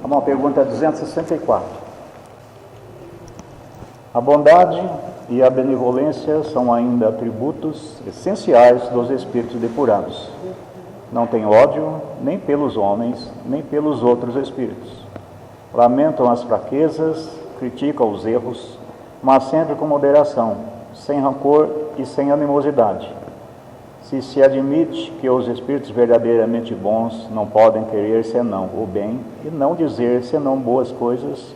Vamos à pergunta 264. A bondade e a benevolência são ainda atributos essenciais dos espíritos depurados. Não têm ódio nem pelos homens, nem pelos outros espíritos. Lamentam as fraquezas, criticam os erros, mas sempre com moderação, sem rancor e sem animosidade. Se se admite que os espíritos verdadeiramente bons não podem querer senão o bem e não dizer senão boas coisas,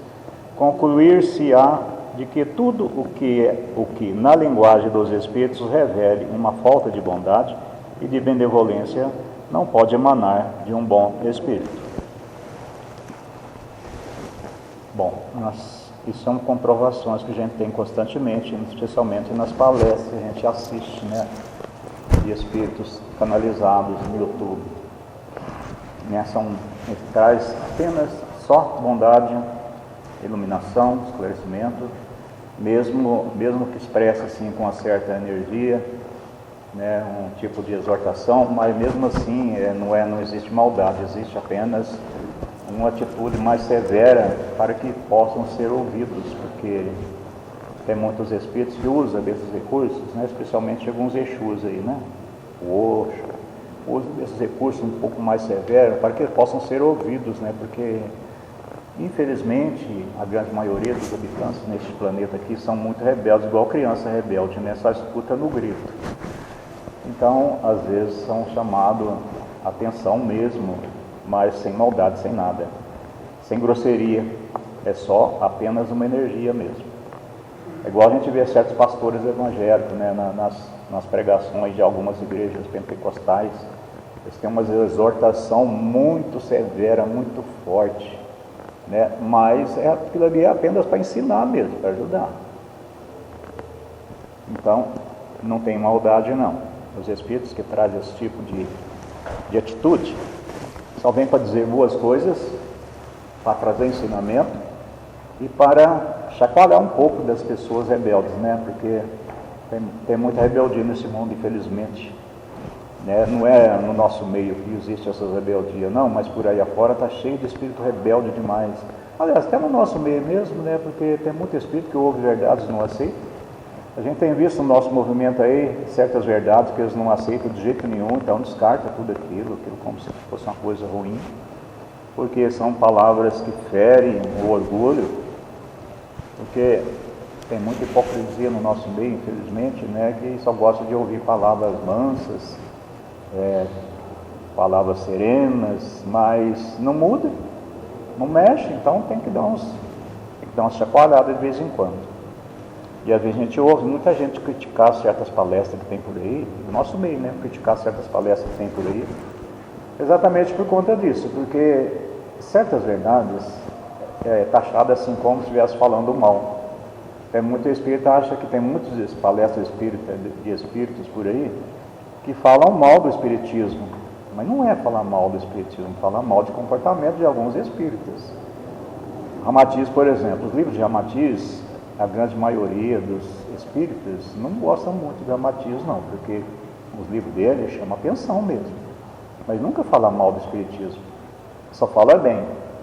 concluir-se-á de que tudo o que na linguagem dos espíritos revele uma falta de bondade e de benevolência não pode emanar de um bom espírito. Bom, isso são comprovações que a gente tem constantemente, especialmente nas palestras que a gente assiste, né, de espíritos canalizados no YouTube. Traz apenas só bondade, iluminação, esclarecimento, mesmo que expresse assim com uma certa energia, né, um tipo de exortação, mas mesmo assim não existe maldade, existe apenas uma atitude mais severa para que possam ser ouvidos, porque tem muitos espíritos que usam desses recursos, né, especialmente alguns Exus aí, né, o Osho, usam desses recursos um pouco mais severos para que possam ser ouvidos, né, porque infelizmente a grande maioria dos habitantes neste planeta aqui são muito rebeldes, igual criança rebelde, né, só escuta no grito. Então, às vezes são chamados a atenção mesmo, mas sem maldade, sem nada, sem grosseria, é só apenas uma energia mesmo. É igual a gente vê certos pastores evangélicos, né, nas pregações de algumas igrejas pentecostais, eles têm uma exortação muito severa, muito forte, né, mas aquilo ali é apenas para ensinar mesmo, para ajudar. Então, não tem maldade não. Os espíritos que trazem esse tipo de atitude só vêm para dizer boas coisas, para trazer ensinamento e para chacoalhar um pouco das pessoas rebeldes, né? Porque tem muita rebeldia nesse mundo, infelizmente, né? Não é no nosso meio que existe essas rebeldias, não, mas por aí afora está cheio de espírito rebelde demais. Aliás, até no nosso meio mesmo, né? Porque tem muito espírito que ouve verdades e não aceita. A gente tem visto no nosso movimento aí certas verdades que eles não aceitam de jeito nenhum, então descarta tudo aquilo como se fosse uma coisa ruim, porque são palavras que ferem o orgulho, porque tem muita hipocrisia no nosso meio, infelizmente, né, que só gosta de ouvir palavras mansas, palavras serenas, mas não muda, não mexe, então tem que dar umas chacoalhadas de vez em quando. E às vezes a gente ouve muita gente criticar certas palestras que tem por aí, no nosso meio, né? Criticar certas palestras que tem por aí, exatamente por conta disso, porque certas verdades taxadas assim como se estivesse falando mal. Tem muito espírito acha que tem muitas palestras de espíritos por aí que falam mal do espiritismo, mas não é falar mal do espiritismo, é falar mal de comportamento de alguns espíritas. Ramatiz, por exemplo, os livros de Ramatiz, a grande maioria dos espíritas não gostam muito de Ramatiz, não, porque os livros dele chamam atenção mesmo, mas nunca fala mal do espiritismo, só fala bem,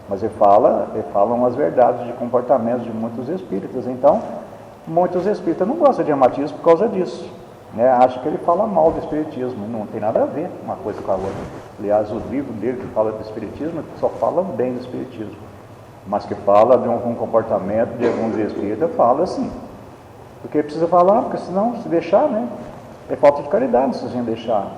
mas ele fala umas verdades de comportamento de muitos espíritas. Então, muitos espíritas não gostam de Ramatiz por causa disso, né? Acham que ele fala mal do espiritismo, não tem nada a ver uma coisa com a outra. Aliás, os livros dele que falam do espiritismo só falam bem do espiritismo, mas que fala de um comportamento de alguns espíritas, fala assim, porque precisa falar, porque senão, se deixar, né, é falta de caridade se a gente deixar.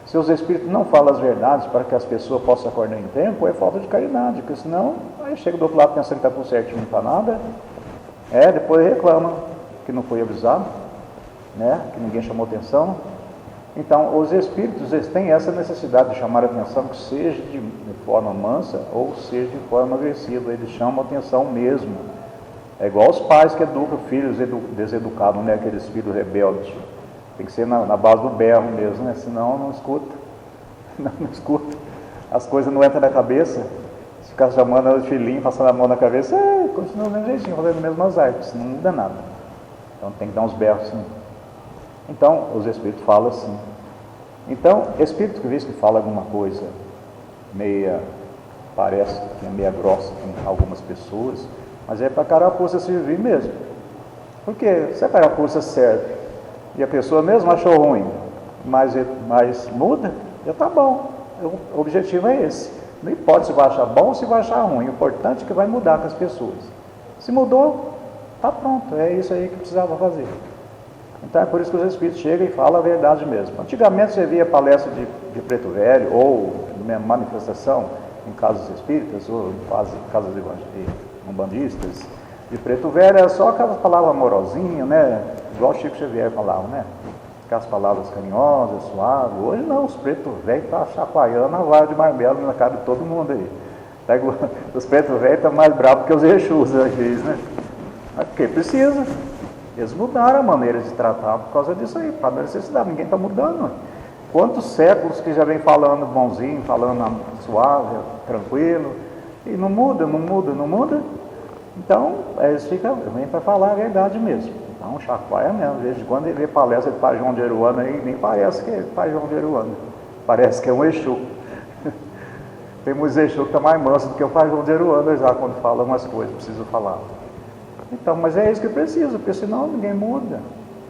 Se os espíritos não falam as verdades para que as pessoas possam acordar em tempo, é falta de caridade, porque senão, aí chega do outro lado pensando que está tudo certinho, não está nada, depois reclama que não foi avisado, né, que ninguém chamou atenção. Então, os espíritos, eles têm essa necessidade de chamar a atenção, que seja de forma mansa ou seja de forma agressiva, eles chamam a atenção mesmo. É igual os pais que educam filhos deseducados, né? Aqueles filhos rebeldes. Tem que ser na base do berro mesmo, né? Senão não escuta. Não escuta. As coisas não entram na cabeça. Se ficar chamando o filhinho, passando a mão na cabeça, continua do mesmo jeitinho, fazendo as mesmas artes, não muda nada. Então tem que dar uns berros assim. Então, os espíritos falam assim. Então, espírito que vê que fala alguma coisa meia parece que é meia grossa com algumas pessoas, mas é para a carapuça servir mesmo. Porque se a carapuça serve e a pessoa mesmo achou ruim, mas muda, já está bom. O objetivo é esse. Não importa se vai achar bom ou se vai achar ruim, o importante é que vai mudar com as pessoas. Se mudou, está pronto, é isso aí que precisava fazer. Então é por isso que os Espíritos chegam e falam a verdade mesmo. Antigamente você via palestra de preto velho, ou manifestação em casas espíritas, ou em casas umbandistas, de preto velho, era só aquelas palavras amorosinhas, né? Igual o Chico Xavier falava, né? Aquelas palavras carinhosas, suaves. Hoje não, os pretos velhos estão chacoalhando a vara de marmelo na cara de todo mundo aí. Os pretos velhos estão mais bravos que os Exus, às vezes, né? Mas porque precisa. Eles mudaram a maneira de tratar por causa disso aí, para a necessidade. Ninguém está mudando. Quantos séculos que já vem falando bonzinho, falando suave, tranquilo, e não muda, não muda, não muda. Então, eles vêm para falar a verdade mesmo. Então, chacoalha mesmo. De vez em quando ele vê palestra de Pai João de Aruana aí, nem parece que é Pai João de Aruana. Parece que é um Exu. Tem muitos Exu que estão mais mansos do que o Pai João de Aruana já quando fala umas coisas, precisa falar. Então, mas é isso que precisa, porque senão ninguém muda,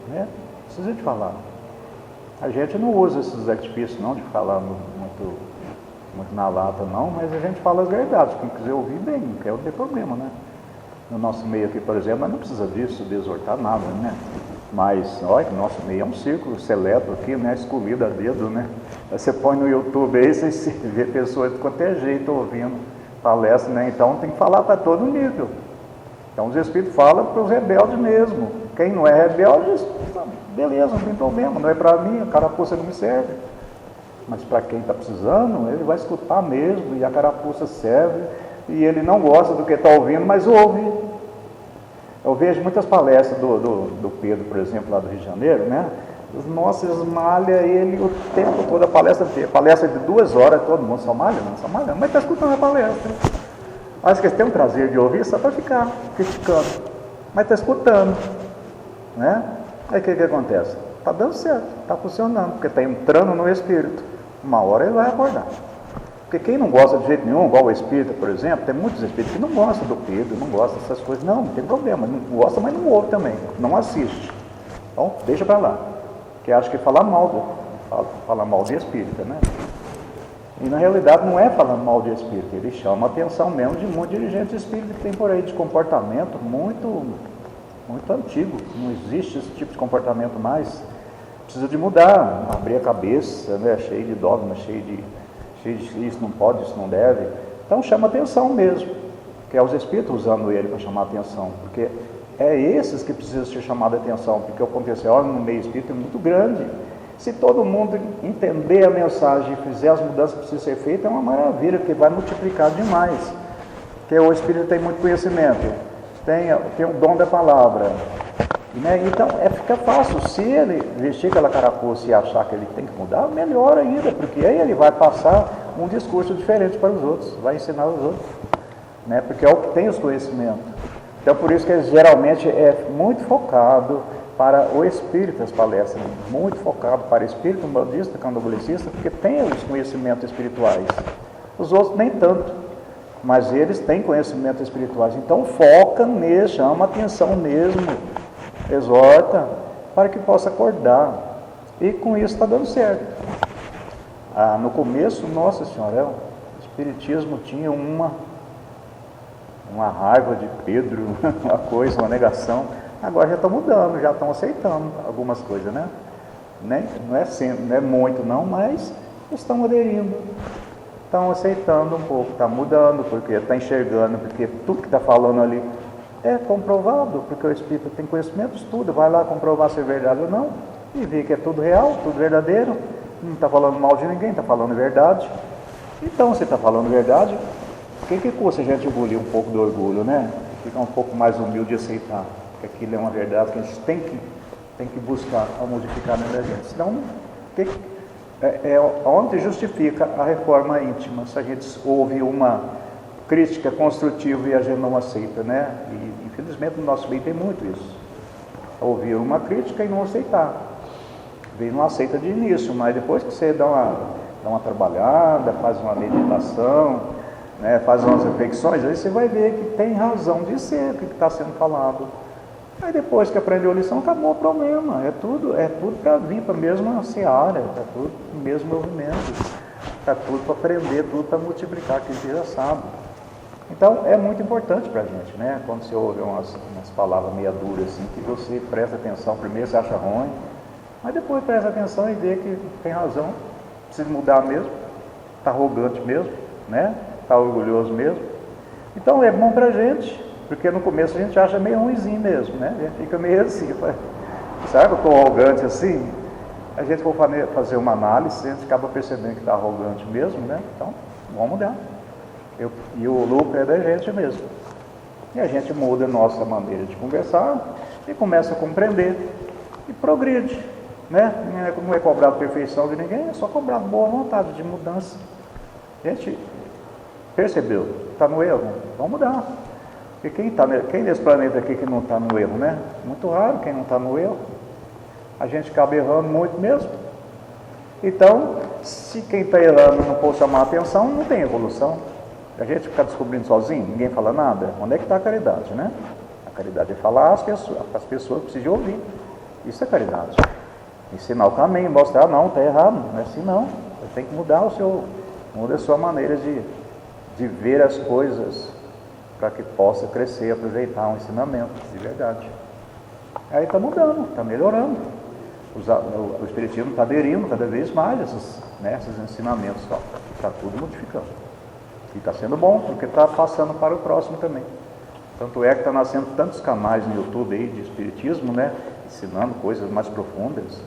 né? Precisa de falar. A gente não usa esses artifícios não de falar muito na lata não, mas a gente fala as verdades. Quem quiser ouvir bem, não quer ter problema, né? No nosso meio aqui, por exemplo, mas não precisa disso, de exortar nada, né? Mas, olha, nosso meio é um círculo seleto aqui, né? Escolhido a dedo, né? Você põe no YouTube aí, você vê pessoas de qualquer jeito ouvindo palestra, né? Então tem que falar para todo nível. Então os Espíritos falam para os rebeldes mesmo. Quem não é rebelde, beleza, não tem problema, não é para mim, a carapuça não me serve. Mas para quem está precisando, ele vai escutar mesmo, e a carapuça serve, e ele não gosta do que está ouvindo, mas ouve. Eu vejo muitas palestras do Pedro, por exemplo, lá do Rio de Janeiro, né? Nossa, esmalha ele o tempo todo, a palestra de 2 horas, todo mundo só malha, mas está escutando a palestra. Acho que eles têm um prazer de ouvir só para ficar criticando, mas está escutando, né? Aí o que acontece? Está dando certo, está funcionando, porque está entrando no espírito. Uma hora ele vai acordar. Porque quem não gosta de jeito nenhum, igual o espírita, por exemplo, tem muitos espíritas que não gostam do Pedro, não gostam dessas coisas. Não tem problema, não gosta, mas não ouve também, não assiste. Então, deixa para lá. Porque acha que falar mal de espírita, né? E na realidade não é falando mal de espírita, ele chama a atenção mesmo de muitos dirigentes espíritas que tem por aí de comportamento muito antigo. Não existe esse tipo de comportamento mais. Precisa de mudar, abrir a cabeça, né? Cheio de dogmas, cheio de isso não pode, isso não deve. Então chama atenção mesmo, que é os espíritos usando ele para chamar atenção, porque é esses que precisam ser chamados a atenção, porque o potencial no meio espírita é muito grande. Se todo mundo entender a mensagem e fizer as mudanças que precisam ser feitas, é uma maravilha, porque vai multiplicar demais. Porque o espírito tem muito conhecimento, tem o dom da palavra, né? Então fica fácil. Se ele vestir aquela carapuça e achar que ele tem que mudar, melhor ainda, porque aí ele vai passar um discurso diferente para os outros, vai ensinar os outros, né? Porque é o que tem os conhecimentos. Então por isso que ele geralmente é muito focado para o espírito, as palestras, muito focado para o espírito umbandista, candomblessista, porque tem os conhecimentos espirituais. Os outros nem tanto, mas eles têm conhecimentos espirituais. Então foca neles, chama atenção mesmo, exorta, para que possa acordar. E com isso está dando certo. No começo, nossa senhora, o espiritismo tinha uma raiva de Pedro, uma coisa, uma negação. Agora já estão mudando, já estão aceitando algumas coisas, né? Não é sempre, não é muito não, mas estão aderindo, estão aceitando um pouco, está mudando, porque está enxergando, porque tudo que está falando ali é comprovado, porque o Espírito tem conhecimento, estuda, vai lá comprovar se é verdade ou não, e vê que é tudo real, tudo verdadeiro, não está falando mal de ninguém, está falando verdade. Então, se está falando verdade, o que custa a gente engolir um pouco do orgulho, né? Ficar um pouco mais humilde e aceitar que aquilo é uma verdade que a gente tem que buscar a modificar na gente. Senão, onde justifica a reforma íntima, se a gente ouve uma crítica construtiva e a gente não aceita, né? E infelizmente no nosso meio tem muito isso. Ouvir uma crítica e não aceitar. Vem não aceita de início, mas depois que você dá uma trabalhada, faz uma meditação, né, faz umas reflexões, aí você vai ver que tem razão de ser o que está sendo falado. Aí depois que aprendeu a lição, acabou o problema. É tudo para vir para a mesma seara, está tudo no mesmo movimento, está tudo para aprender, tudo para multiplicar aquilo que já sabe. Então é muito importante para a gente, né? Quando você ouve umas palavras meio duras assim, que você presta atenção, primeiro você acha ruim, mas depois presta atenção e vê que tem razão, precisa mudar mesmo, está arrogante mesmo, né? Está orgulhoso mesmo. Então é bom para a gente, porque no começo a gente acha meio ruimzinho mesmo, né? A gente fica meio assim, será que eu estou arrogante assim? A gente for fazer uma análise, a gente acaba percebendo que está arrogante mesmo, né? Então, vamos mudar. E o lucro é da gente mesmo. E a gente muda a nossa maneira de conversar e começa a compreender e progride, né? Não é cobrado perfeição de ninguém, é só cobrado boa vontade de mudança. A gente percebeu, está no erro, vamos mudar. E quem nesse planeta aqui que não está no erro, né? Muito raro quem não está no erro. A gente acaba errando muito mesmo. Então, se quem está errando não for chamar a atenção, não tem evolução. A gente fica descobrindo sozinho, ninguém fala nada. Onde é que está a caridade, né? A caridade é falar às pessoas que precisam ouvir. Isso é caridade. Ensinar o caminho, mostrar, não, está errado, não é assim não. Você tem que mudar muda a sua maneira de ver as coisas, para que possa crescer, aproveitar um ensinamento de verdade. Aí está mudando, está melhorando. O Espiritismo está aderindo cada vez mais esses ensinamentos. Está tudo modificando. E está sendo bom, porque está passando para o próximo também. Tanto é que está nascendo tantos canais no YouTube aí de Espiritismo, né? Ensinando coisas mais profundas.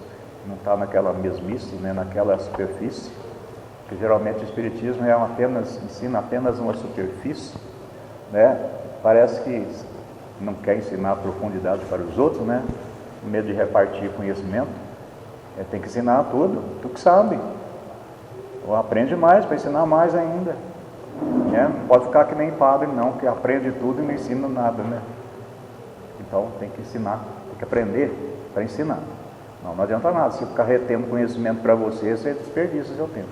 Não está naquela mesmice, né? Naquela superfície. Porque geralmente o Espiritismo ensina apenas uma superfície, né? Parece que não quer ensinar profundidade para os outros, né? Com medo de repartir conhecimento. Tem que ensinar tudo que sabe. Ou aprende mais para ensinar mais ainda. Não pode ficar que nem padre não, que aprende tudo e não ensina nada, né? Então tem que ensinar, tem que aprender para ensinar. Não adianta nada, se ficar retendo conhecimento para você desperdiça seu tempo.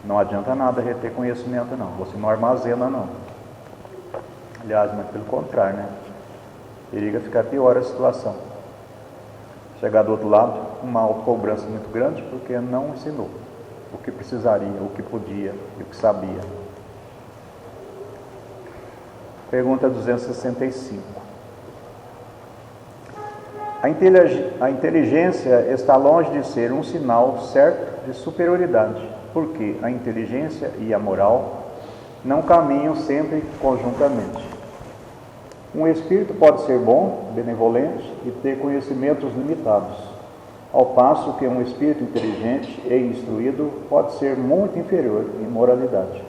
Não adianta nada reter conhecimento não, você não armazena não. Aliás, mas pelo contrário, né? Periga ficar pior a situação. Chegar do outro lado, uma autocobrança muito grande, porque não ensinou o que precisaria, o que podia e o que sabia. Pergunta 265. A inteligência está longe de ser um sinal certo de superioridade, porque a inteligência e a moral não caminham sempre conjuntamente. Um espírito pode ser bom, benevolente e ter conhecimentos limitados, ao passo que um espírito inteligente e instruído pode ser muito inferior em moralidade.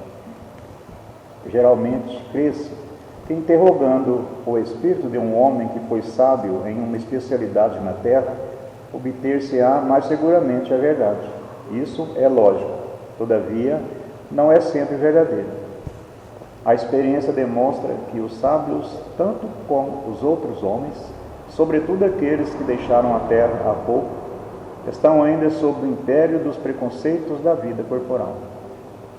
Geralmente, crê-se que interrogando o espírito de um homem que foi sábio em uma especialidade na terra, obter-se-á mais seguramente a verdade. Isso é lógico, todavia, não é sempre verdadeiro. A experiência demonstra que os sábios, tanto como os outros homens, sobretudo aqueles que deixaram a terra há pouco, estão ainda sob o império dos preconceitos da vida corporal,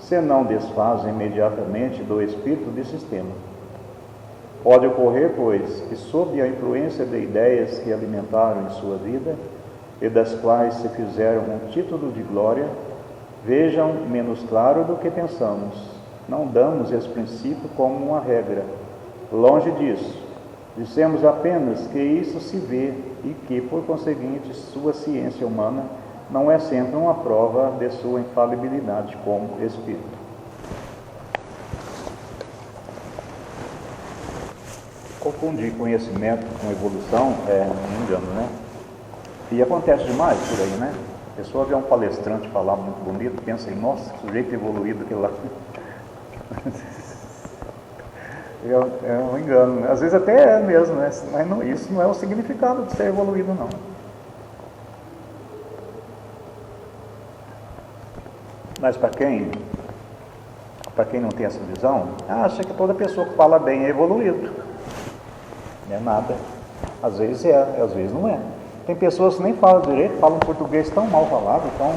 se não desfazem imediatamente do espírito de sistema. Pode ocorrer, pois, que sob a influência de ideias que alimentaram em sua vida e das quais se fizeram um título de glória, vejam menos claro do que pensamos. Não damos esse princípio como uma regra. Longe disso. Dissemos apenas que isso se vê e que, por conseguinte, sua ciência humana não é sempre uma prova de sua infalibilidade como espírito. Confundir conhecimento com evolução é um engano, né? E acontece demais por aí, né? A pessoa vê um palestrante falar muito bonito, pensa em, nossa, que sujeito evoluído aquele lá. É um engano, né? Às vezes até é mesmo, né? Mas não, isso não é o significado de ser evoluído, não. Mas para quem não tem essa visão, acha que toda pessoa que fala bem é evoluído. Não é nada. Às vezes às vezes não é. Tem pessoas que nem falam direito, falam português tão mal falado, tão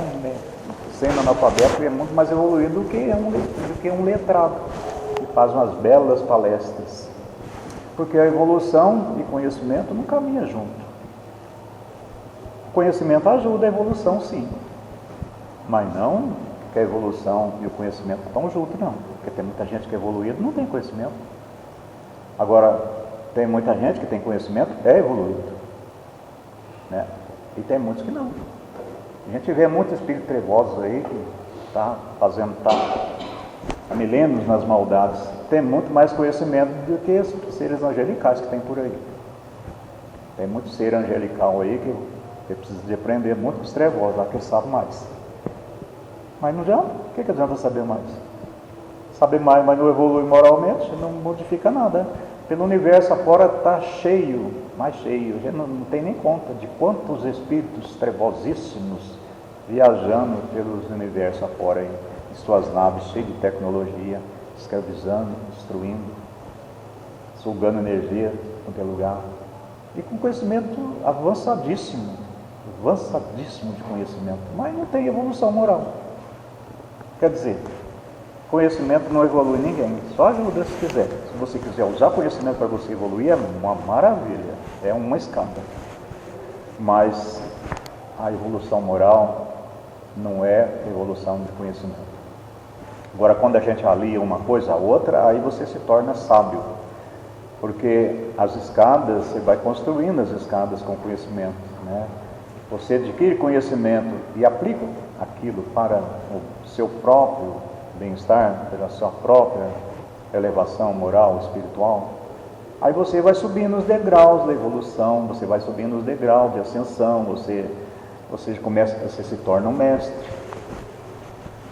sendo analfabeto, é muito mais evoluído do que um letrado, que faz umas belas palestras. Porque a evolução e conhecimento não caminham junto. O conhecimento ajuda a evolução, sim. Mas não que a evolução e o conhecimento estão juntos, não. Porque tem muita gente que é evoluída e não tem conhecimento. Agora, tem muita gente que tem conhecimento, é evoluído. Né? E tem muitos que não. A gente vê muitos espíritos trevosos aí que está há milênios nas maldades. Tem muito mais conhecimento do que esses seres angelicais que tem por aí. Tem muito ser angelical aí que precisa de aprender muito com os trevosos, lá que eles sabem mais. Mas não adianta. O que adianta saber mais? Saber mais, mas não evolui moralmente, não modifica nada. Pelo universo afora está cheio, mais cheio. A gente não tem nem conta de quantos espíritos trevosíssimos viajando pelos universos afora aí, em suas naves cheias de tecnologia, escravizando, destruindo, sugando energia em qualquer lugar. E com conhecimento avançadíssimo de conhecimento, mas não tem evolução moral. Quer dizer, conhecimento não evolui ninguém, só ajuda se quiser. Se você quiser usar conhecimento para você evoluir, é uma maravilha, é uma escada. Mas a evolução moral não é evolução de conhecimento. Agora, quando a gente alia uma coisa à outra, aí você se torna sábio. Porque as escadas, você vai construindo as escadas com conhecimento, né? Você adquire conhecimento e aplica aquilo para o seu próprio bem-estar, pela sua própria elevação moral, espiritual. Aí você vai subindo os degraus da evolução, você vai subindo os degraus de ascensão, você se torna um mestre.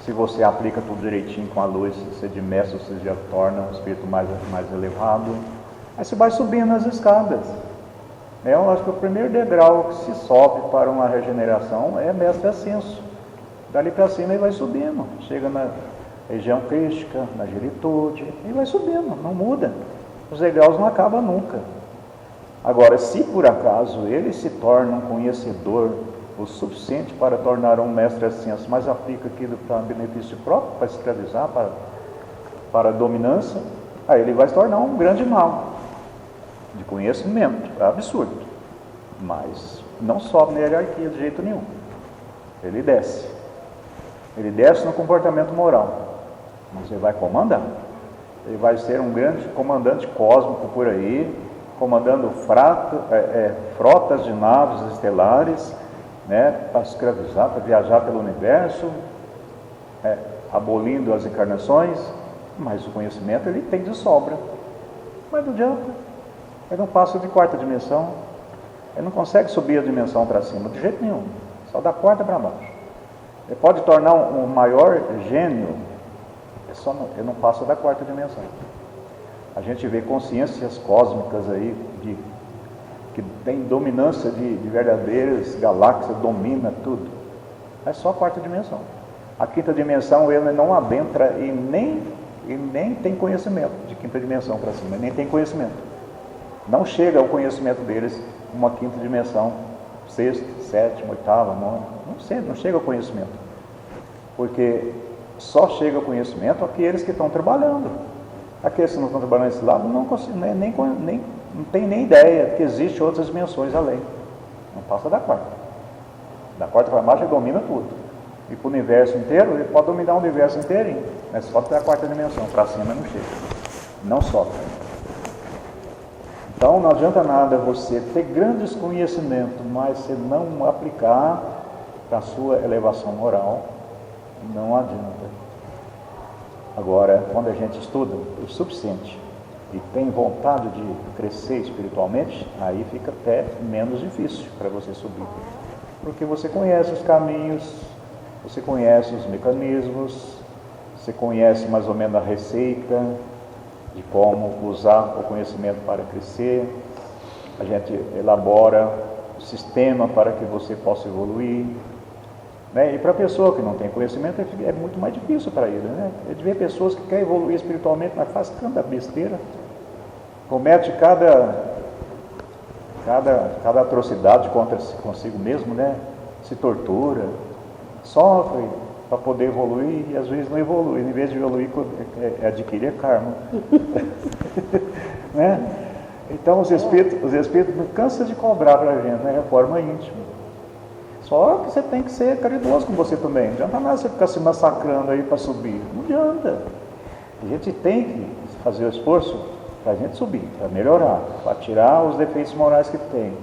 Se você aplica tudo direitinho com a luz, você de mestre, você já torna um espírito mais elevado. Aí você vai subindo as escadas. Eu acho que o primeiro degrau que se sobe para uma regeneração é mestre ascenso. Dali para cima ele vai subindo, chega na região crística, na gelitude, e vai subindo, não muda. Os degraus não acabam nunca. Agora, se por acaso ele se torna um conhecedor o suficiente para tornar um mestre ascenso, mas aplica aquilo para benefício próprio, para escravizar, para dominância, aí ele vai se tornar um grande mal de conhecimento. É absurdo, mas não sobe na hierarquia de jeito nenhum. Ele desce no comportamento moral, mas ele vai comandar. Ele vai ser um grande comandante cósmico por aí, comandando frotas de naves estelares, né, para escravizar, para viajar pelo universo, abolindo as encarnações. Mas o conhecimento ele tem de sobra. Mas não adianta. Ele não passa de quarta dimensão. Ele não consegue subir a dimensão para cima, de jeito nenhum. Só da quarta para baixo. Ele pode tornar um maior gênio, ele não passa da quarta dimensão. A gente vê consciências cósmicas aí, que tem dominância de verdadeiras galáxias, domina tudo. É só a quarta dimensão. A quinta dimensão ele não adentra e nem tem conhecimento de quinta dimensão para cima, nem tem conhecimento. Não chega ao conhecimento deles uma quinta dimensão, sexta, sétima, oitava, nona, não chega ao conhecimento. Porque só chega ao conhecimento aqueles que estão trabalhando. Aqueles que não estão trabalhando nesse lado não tem nem ideia que existem outras dimensões além. Não passa da quarta. Da quarta para baixo ele domina tudo. E para o universo inteiro, ele pode dominar o universo inteirinho. Mas só até a quarta dimensão, para cima não chega. Não sobe. Então não adianta nada você ter grandes conhecimentos, mas você não aplicar para a sua elevação moral, não adianta. Agora, quando a gente estuda o suficiente e tem vontade de crescer espiritualmente, aí fica até menos difícil para você subir. Porque você conhece os caminhos, você conhece os mecanismos, você conhece mais ou menos a receita de como usar o conhecimento para crescer. A gente elabora o sistema para que você possa evoluir. Né? E para a pessoa que não tem conhecimento é muito mais difícil para ele. Né? A gente vê pessoas que querem evoluir espiritualmente, mas faz tanta besteira, comete cada atrocidade contra consigo mesmo, né? Se tortura, sofre, para poder evoluir e às vezes não evolui. Em vez de evoluir, adquirir karma. Né? Então os espíritos não cansam de cobrar para a gente, né? Reforma íntima. Só que você tem que ser caridoso com você também. Não adianta nada você ficar se massacrando aí para subir. Não adianta. A gente tem que fazer o esforço para a gente subir, para melhorar, para tirar os defeitos morais que tem.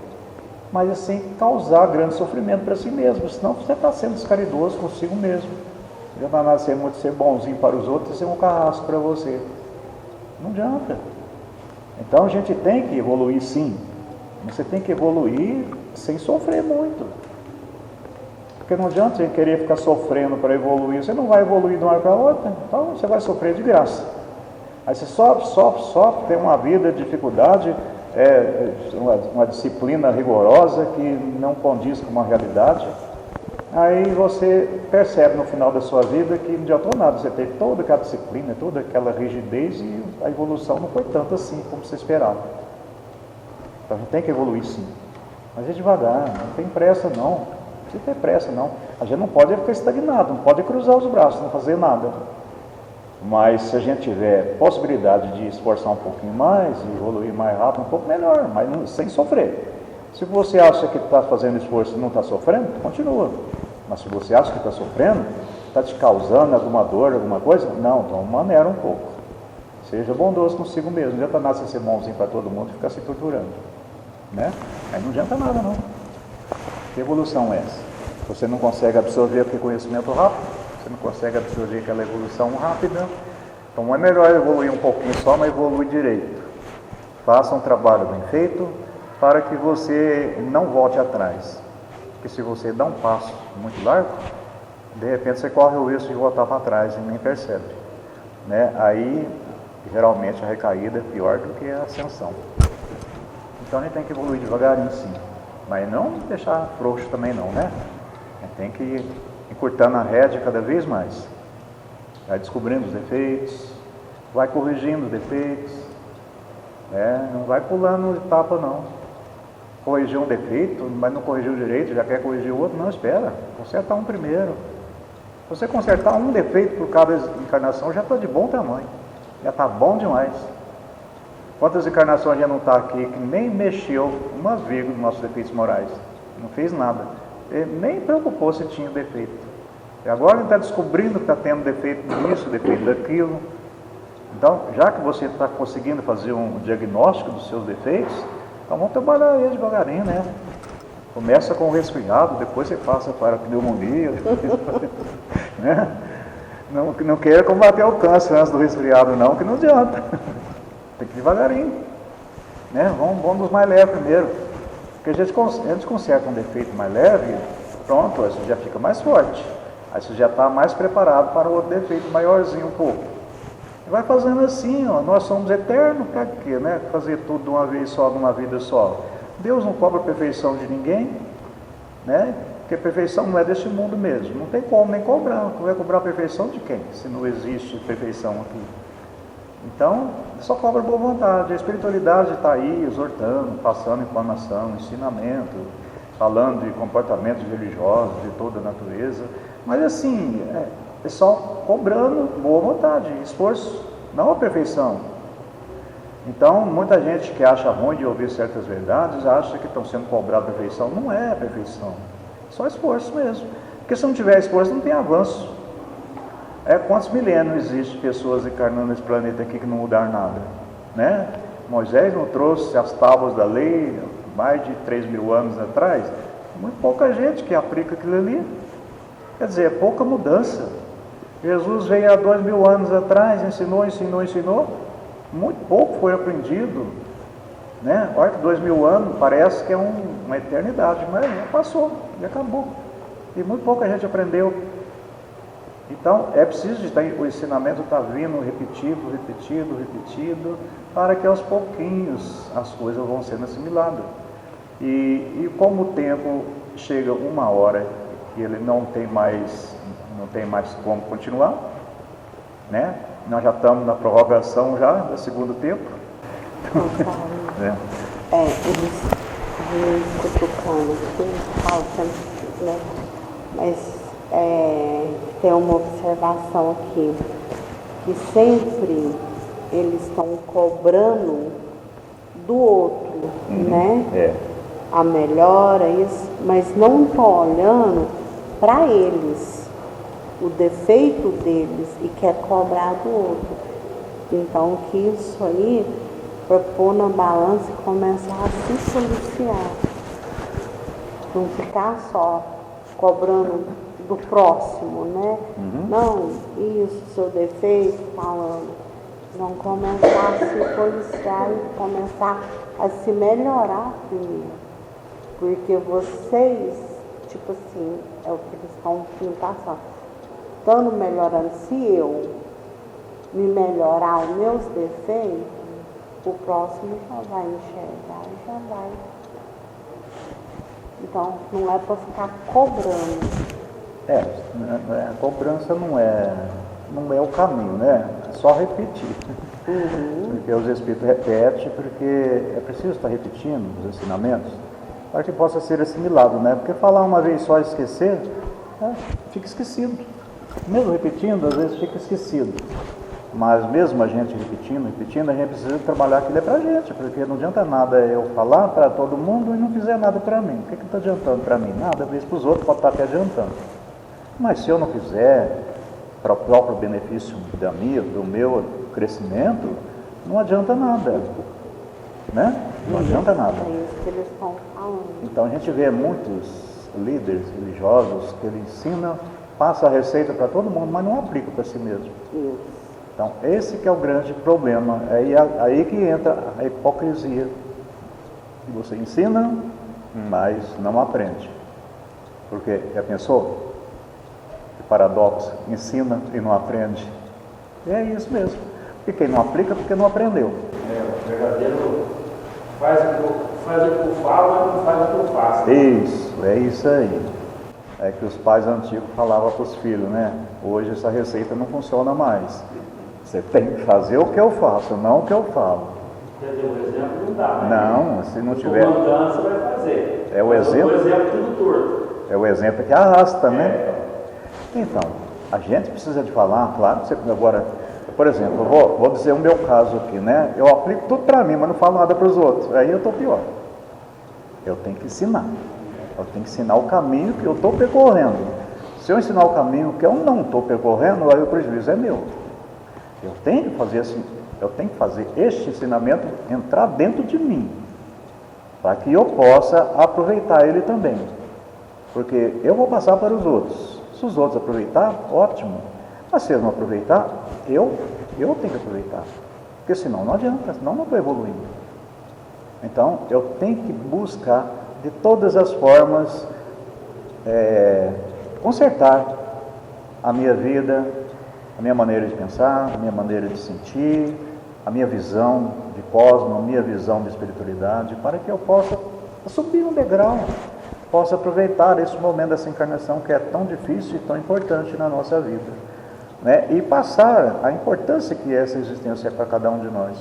Mas sem causar grande sofrimento para si mesmo. Senão você está sendo descaridoso consigo mesmo. Não adianta nada ser bonzinho para os outros e ser um carrasco para você. Não adianta. Então a gente tem que evoluir sim. Você tem que evoluir sem sofrer muito. Porque não adianta você querer ficar sofrendo para evoluir. Você não vai evoluir de uma hora para outra. Então você vai sofrer de graça. Aí você sofre, tem uma vida de dificuldade, uma disciplina rigorosa que não condiz com uma realidade. Aí você percebe no final da sua vida que não adiantou nada. Você teve toda aquela disciplina, toda aquela rigidez e a evolução não foi tanto assim como você esperava. Então a gente tem que evoluir sim. Mas é devagar, não tem pressa não. Não precisa ter pressa não. A gente não pode ficar estagnado, não pode cruzar os braços, não fazer nada. Mas se a gente tiver possibilidade de esforçar um pouquinho mais, evoluir mais rápido, um pouco melhor, mas não, sem sofrer. Se você acha que está fazendo esforço e não está sofrendo, continua. Mas se você acha que está sofrendo, está te causando alguma dor, alguma coisa, não, então maneira um pouco. Seja bondoso consigo mesmo. Não adianta nada você ser bonzinho para todo mundo e ficar se torturando. Né? Aí não adianta nada não. Que evolução é essa? Você não consegue absorver aquele conhecimento rápido, você não consegue absorver aquela evolução rápida, então é melhor evoluir um pouquinho só, mas evolui direito. Faça um trabalho bem feito para que você não volte atrás. Porque se você dá um passo muito largo, de repente você corre o risco de voltar para trás e nem percebe. Né? Aí, geralmente, a recaída é pior do que a ascensão. Então a gente tem que evoluir devagarinho sim. Mas não deixar frouxo também não, né? A gente tem que ir encurtando a rédea cada vez mais. Vai descobrindo os defeitos, vai corrigindo os defeitos, não vai pulando etapa não. Corrigir um defeito, mas não corrigiu direito, já quer corrigir o outro, não, espera, conserta um primeiro. Se você consertar um defeito por cada encarnação, já está de bom tamanho, já está bom demais. Quantas encarnações já não está aqui que nem mexeu uma vírgula nos nossos defeitos morais, não fez nada, ele nem preocupou se tinha defeito. E agora ele está descobrindo que está tendo defeito disso, defeito daquilo. Então, já que você está conseguindo fazer um diagnóstico dos seus defeitos, então vamos trabalhar ele devagarinho, né? Começa com o resfriado, depois você passa para a pneumonia, né? Não queira combater o câncer antes do resfriado não, que não adianta. Tem que ir devagarinho, né? Vamos dos mais leves primeiro. Porque a gente conserta um defeito mais leve, pronto, aí você já fica mais forte. Aí você já está mais preparado para o outro defeito maiorzinho um pouco. E vai fazendo assim, ó, nós somos eternos, para quê, né? Fazer tudo de uma vez só, de uma vida só. Deus não cobra a perfeição de ninguém, né? Porque a perfeição não é deste mundo mesmo. Não tem como nem cobrar. Vai cobrar a perfeição de quem? Se não existe perfeição aqui. Então, só cobra boa vontade. A espiritualidade está aí, exortando, passando informação, ensinamento, falando de comportamentos religiosos de toda a natureza. Mas assim, é só cobrando boa vontade, esforço, não a perfeição. Então, muita gente que acha ruim de ouvir certas verdades, acha que estão sendo cobrados a perfeição. Não é a perfeição, é só esforço mesmo. Porque se não tiver esforço, não tem avanço. Quantos milênios existe pessoas encarnando nesse planeta aqui que não mudaram nada? Né? Moisés não trouxe as tábuas da lei mais de 3.000 anos atrás? Muito pouca gente que aplica aquilo ali. Quer dizer, é pouca mudança. Jesus veio há 2.000 anos atrás, ensinou. Muito pouco foi aprendido. Né? Olha que 2.000 anos parece que é uma eternidade, mas já passou, já acabou. E muito pouca gente aprendeu. Então, é preciso o ensinamento está vindo repetido, para que aos pouquinhos as coisas vão sendo assimiladas. E como o tempo chega uma hora que ele não tem mais como continuar, né? Nós já estamos na prorrogação já do segundo tempo. Eles cutucando aqui, falta, né? Mas Tem uma observação aqui, que sempre eles estão cobrando do outro, né? A melhora, isso, mas não estão olhando para eles, o defeito deles, e quer cobrar do outro. Então, que isso aí, para pôr na balança e começar a se policiar. Não ficar só cobrando do próximo, né? Não, isso, seu defeito, falando. Não começar a se policiar e começar a se melhorar primeiro. Porque vocês, tipo assim, é o que eles estão passando. Estando melhorando, se eu me melhorar os meus defeitos, o próximo já vai enxergar e já vai. Então, não é para ficar cobrando. A cobrança não é o caminho, né? É só repetir. Porque os Espíritos repetem, porque é preciso estar repetindo os ensinamentos para que possa ser assimilado, né? Porque falar uma vez só e esquecer, fica esquecido. Mesmo repetindo, às vezes fica esquecido. Mas mesmo a gente repetindo, a gente precisa trabalhar aquilo é para a gente, porque não adianta nada eu falar para todo mundo e não fizer nada para mim. O que está adiantando para mim? Nada, às vezes para os outros pode estar até adiantando. Mas se eu não fizer para o próprio benefício do meu crescimento, não adianta nada, né? Não adianta nada. É isso que eles estão falando. Então a gente vê muitos líderes religiosos que eles ensinam, passa a receita para todo mundo, mas não aplica para si mesmo. Isso. Então esse que é o grande problema, aí que entra a hipocrisia. Você ensina, mas não aprende. Porque, já pensou? Que paradoxo, ensina e não aprende. E é isso mesmo. Porque quem não aplica, porque não aprendeu. O verdadeiro faz o que eu falo, mas não faz o que eu faço. Isso, é isso aí. É que os pais antigos falavam para os filhos, né? Hoje essa receita não funciona mais. Você tem que fazer o que eu faço, não o que eu falo. Quer dizer, o exemplo não dá, né? Não, se não tiver. Comandando, você vai fazer. É o exemplo. O exemplo tudo torto. É o exemplo que arrasta, né? Então, a gente precisa de falar, claro, você agora, por exemplo, eu vou dizer o meu caso aqui, né? Eu aplico tudo para mim, mas não falo nada para os outros. Aí eu estou pior. Eu tenho que ensinar. Eu tenho que ensinar o caminho que eu estou percorrendo. Se eu ensinar o caminho que eu não estou percorrendo, aí o prejuízo é meu. Eu tenho que fazer assim, eu tenho que fazer este ensinamento entrar dentro de mim, para que eu possa aproveitar ele também. Porque eu vou passar para os outros. Se os outros aproveitar, ótimo. Mas se eles não aproveitar, eu tenho que aproveitar. Porque senão não adianta, senão não vou evoluindo. Então, eu tenho que buscar de todas as formas consertar a minha vida, a minha maneira de pensar, a minha maneira de sentir, a minha visão de cosmos, a minha visão de espiritualidade, para que eu possa subir um degrau, possa aproveitar esse momento dessa encarnação que é tão difícil e tão importante na nossa vida, né? E passar a importância que essa existência é para cada um de nós.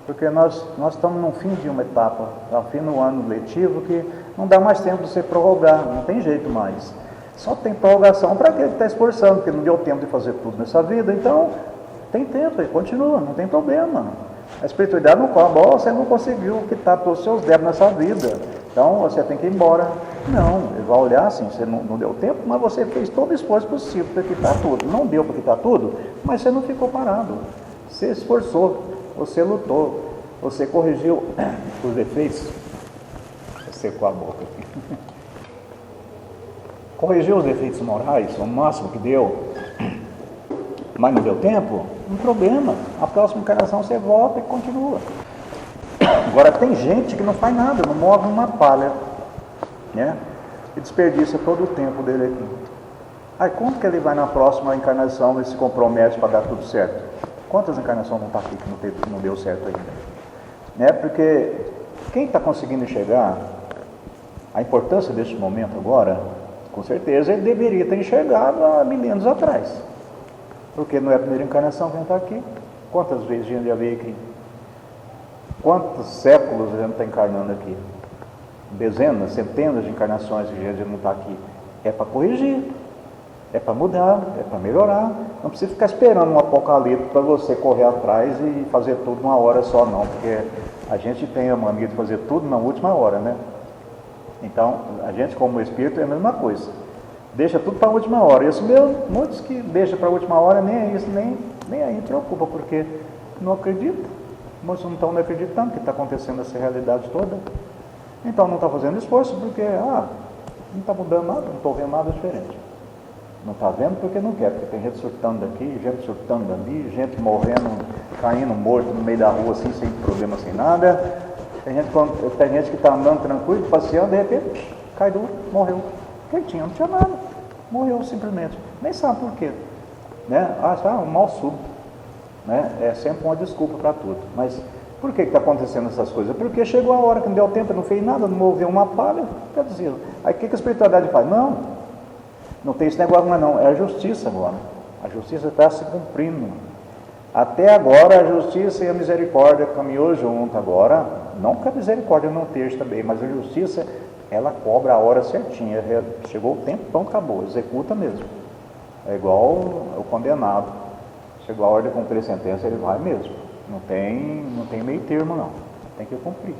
Porque nós estamos no fim de uma etapa, no fim do ano letivo, que não dá mais tempo de você prorrogar, não tem jeito mais. Só tem prorrogação para quem está esforçando, porque não deu tempo de fazer tudo nessa vida. Então, tem tempo, e continua, não tem problema. A espiritualidade não cobra, você não conseguiu quitar todos os seus débitos nessa vida, então você tem que ir embora. Não, ele vai olhar assim, você não deu tempo, mas você fez todo o esforço possível para quitar tudo. Não deu para quitar tudo, mas você não ficou parado. Você esforçou, você lutou, você corrigiu os defeitos. Secou a boca aqui. Corrigiu os defeitos morais, o máximo que deu, mas não deu tempo, não problema. A próxima encarnação você volta e continua. Agora tem gente que não faz nada, não move uma palha, né? E desperdiça todo o tempo dele aqui. Aí como que ele vai na próxima encarnação e se compromete para dar tudo certo? Quantas encarnações não está aqui que não deu certo ainda? Né? Porque quem está conseguindo enxergar a importância deste momento agora, com certeza ele deveria ter enxergado há milênios atrás. Porque não é a primeira encarnação que a gente está aqui. Quantas vezes a gente já veio aqui? Quantos séculos a gente está encarnando aqui? Dezenas, centenas de encarnações que a gente não está aqui. É para corrigir. É para mudar, é para melhorar. Não precisa ficar esperando um apocalipse para você correr atrás e fazer tudo numa hora só, não. Porque a gente tem a mania de fazer tudo na última hora, né? Então, a gente como espírito é a mesma coisa. Deixa tudo para a última hora. Isso mesmo, muitos que deixam para a última hora, nem é isso, nem aí preocupa, porque não acredita. Muitos não estão acreditando que está acontecendo essa realidade toda. Então não está fazendo esforço, porque não está mudando nada, não estou vendo nada diferente. Não está vendo porque não quer, porque tem gente surtando aqui, gente surtando ali, gente morrendo, caindo morto no meio da rua, assim, sem problema, sem nada. Tem gente que está andando tranquilo, passeando, de repente, cai duro, morreu. Quem tinha? Não tinha nada. Morreu simplesmente. Nem sabe por quê. Né? Um mal súbito. Né? É sempre uma desculpa para tudo. Mas por que está acontecendo essas coisas? Porque chegou a hora que não deu tempo, não fez nada, não moveu uma palha. Quer dizer, aí o que a espiritualidade faz? Não tem esse negócio mais não. É a justiça agora. A justiça está se cumprindo. Até agora a justiça e a misericórdia caminhou junto. Agora, não que a misericórdia não esteja também, mas a justiça, ela cobra a hora certinha. Chegou o tempo, então acabou, executa mesmo. É igual o condenado. Chegou a hora de cumprir a sentença, ele vai mesmo. Não tem meio termo não. Tem que cumprir.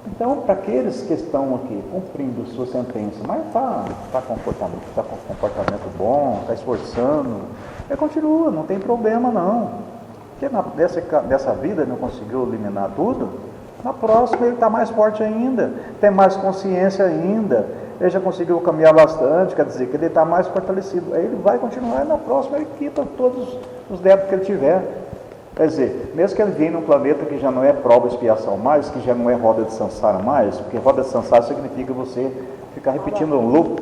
Então, para aqueles que estão aqui cumprindo sua sentença, mas está com comportamento bom, está esforçando, ele continua, não tem problema não. Porque dessa vida ele não conseguiu eliminar tudo, na próxima ele está mais forte ainda, tem mais consciência ainda, ele já conseguiu caminhar bastante, quer dizer que ele está mais fortalecido. Aí ele vai continuar e na próxima ele quita todos os débitos que ele tiver. Quer dizer, mesmo que ele venha num planeta que já não é prova e expiação mais, que já não é roda de samsara mais, porque roda de samsara significa você ficar repetindo um loop,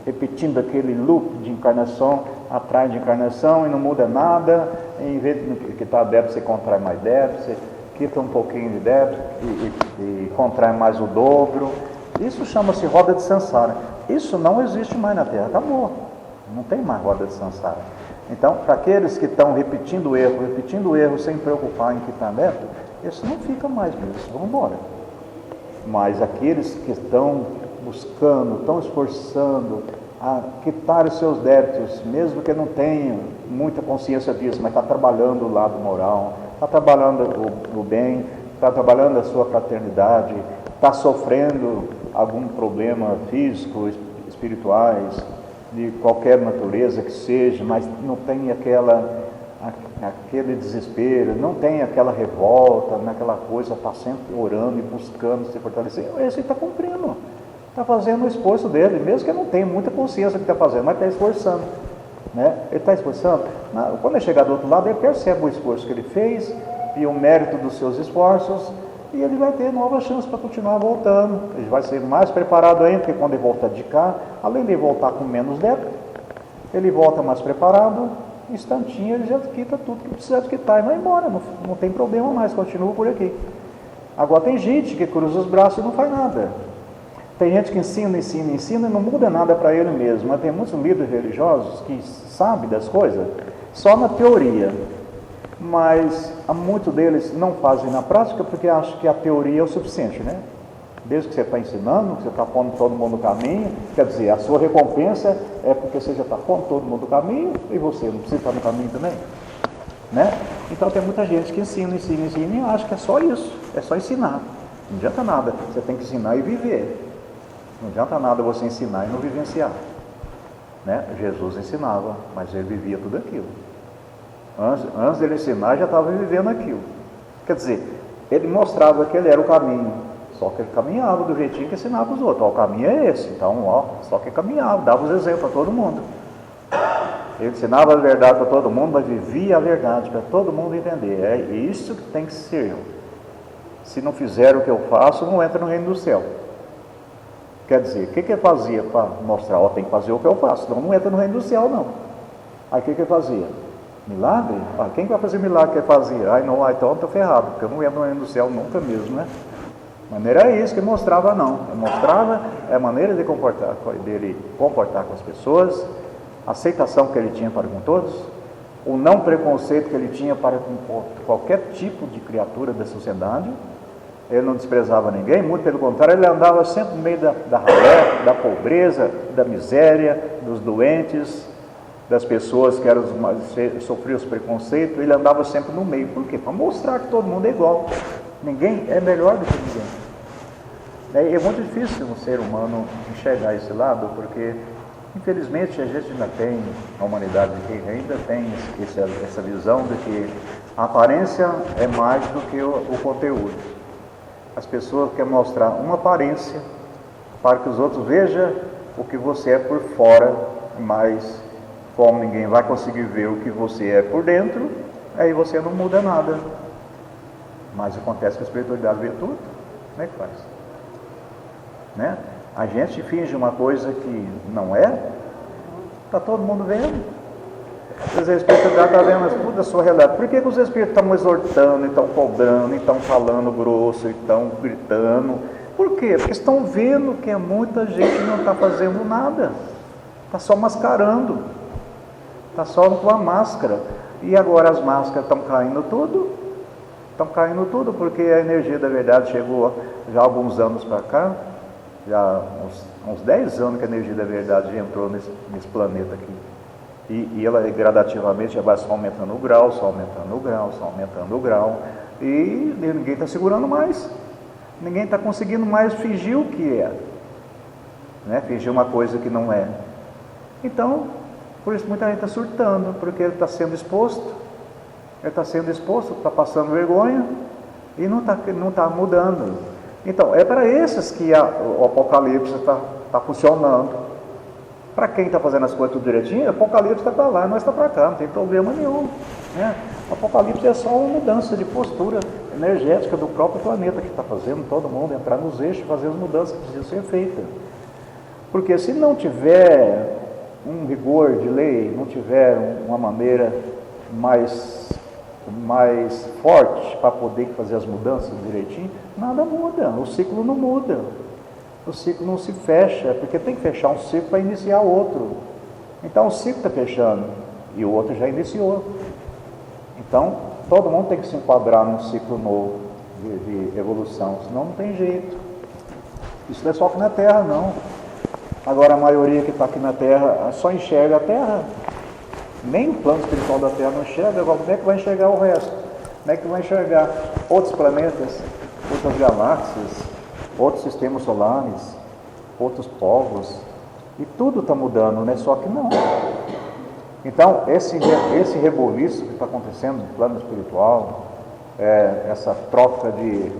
repetindo aquele loop de encarnação atrás de encarnação e não muda nada. Em vez de quitar débito, você contrai mais débito, você quita um pouquinho de débito e contrai mais o dobro. Isso chama-se roda de samsara. Isso não existe mais na Terra, acabou. Não tem mais roda de samsara. Então, para aqueles que estão repetindo o erro sem preocupar em quitar débito, isso não fica mais mesmo, vamos embora. Mas aqueles que estão buscando, estão esforçando a quitar os seus débitos, mesmo que não tenham muita consciência disso, mas está trabalhando o lado moral, está trabalhando o bem, está trabalhando a sua fraternidade, está sofrendo algum problema físico, espirituais, de qualquer natureza que seja, mas não tem aquele desespero, não tem aquela revolta, naquela coisa, está sempre orando e buscando se fortalecer. Esse está cumprindo, está fazendo o esforço dele, mesmo que ele não tenha muita consciência do que está fazendo, mas está esforçando. Né? Ele está esforçando. Quando ele chegar do outro lado, ele percebe o esforço que ele fez e o mérito dos seus esforços, e ele vai ter novas chances para continuar voltando. Ele vai ser mais preparado ainda, porque quando ele voltar de cá, além de voltar com menos débito, ele volta mais preparado, instantinho ele já quita tudo que precisa de quitar e vai embora, não tem problema mais, continua por aqui. Agora tem gente que cruza os braços e não faz nada. Tem gente que ensina e não muda nada para ele mesmo. Mas tem muitos líderes religiosos que sabem das coisas só na teoria. Mas muitos deles não fazem na prática porque acham que a teoria é o suficiente, né? Desde que você está ensinando, que você está pondo todo mundo no caminho, quer dizer, a sua recompensa é porque você já está pondo todo mundo no caminho e você não precisa estar no caminho também, né? Então tem muita gente que ensina e acha que é só isso, é só ensinar. Não adianta nada, você tem que ensinar e viver. Não adianta nada você ensinar e não vivenciar, né? Jesus ensinava, mas ele vivia tudo aquilo. Antes dele ensinar, já estava vivendo aquilo. Quer dizer, ele mostrava que ele era o caminho, só que ele caminhava do jeitinho que ensinava os outros. O caminho é esse, então, só que caminhava, dava os exemplos para todo mundo. Ele ensinava a verdade para todo mundo, mas vivia a verdade para todo mundo entender. É isso que tem que ser. Se não fizer o que eu faço, não entra no reino do céu. Quer dizer, o que ele fazia para mostrar? Tem que fazer o que eu faço, senão não entra no reino do céu, não. Aí o que ele fazia? Milagre? Quem vai fazer milagre que ele fazia? Então eu estou ferrado, porque eu não entro no reino do céu nunca mesmo, né? Mas não era isso que ele mostrava, não. Ele mostrava a maneira dele comportar com as pessoas, a aceitação que ele tinha para com todos, o não preconceito que ele tinha para com qualquer tipo de criatura da sociedade. Ele não desprezava ninguém, muito pelo contrário, ele andava sempre no meio da ralé, da pobreza, da miséria, dos doentes, das pessoas que sofriam os preconceitos, ele andava sempre no meio. Por quê? Para mostrar que todo mundo é igual. Ninguém é melhor do que ninguém. É muito difícil um ser humano enxergar esse lado, porque infelizmente a gente ainda tem, a humanidade aqui ainda tem essa visão de que a aparência é mais do que o conteúdo. As pessoas querem mostrar uma aparência para que os outros vejam o que você é por fora, mas como ninguém vai conseguir ver o que você é por dentro, aí você não muda nada. Mas acontece que a espiritualidade vê tudo. Como é que faz? Né? A gente finge uma coisa que não é, está todo mundo vendo. Os espíritos estão vendo tudo a sua realidade. Por que os espíritos estão exortando, estão cobrando, estão falando grosso, estão gritando? Por quê? Porque estão vendo que muita gente não está fazendo nada, está só mascarando, está só com a máscara. E agora as máscaras estão caindo tudo, porque a energia da verdade chegou já há alguns anos para cá, já uns 10 anos que a energia da verdade já entrou nesse planeta aqui. E ela gradativamente vai só aumentando o grau, e ninguém está segurando mais. Ninguém está conseguindo mais fingir o que é, né? Fingir uma coisa que não é. Então, por isso muita gente está surtando, porque ele está sendo exposto, está passando vergonha e não está mudando. Então, é para esses que o Apocalipse está funcionando. Para quem está fazendo as coisas tudo direitinho, o Apocalipse está para lá, nós está para cá, não tem problema nenhum, né? O Apocalipse é só uma mudança de postura energética do próprio planeta que está fazendo todo mundo entrar nos eixos, fazer as mudanças que precisam ser feitas. Porque se não tiver um rigor de lei, não tiver uma maneira mais forte para poder fazer as mudanças direitinho, nada muda, o ciclo não muda. O ciclo não se fecha, porque tem que fechar um ciclo para iniciar outro. Então o ciclo está fechando e o outro já iniciou. Então todo mundo tem que se enquadrar num ciclo novo de evolução, senão não tem jeito. Isso não é só aqui na Terra, não. Agora a maioria que está aqui na Terra só enxerga a Terra. Nem o plano espiritual da Terra não enxerga. Agora como é que vai enxergar o resto? Como é que vai enxergar outros planetas, outras galáxias, outros sistemas solares, outros povos? E tudo está mudando, não é só que não. Então, esse reboliço que está acontecendo no plano espiritual, essa troca de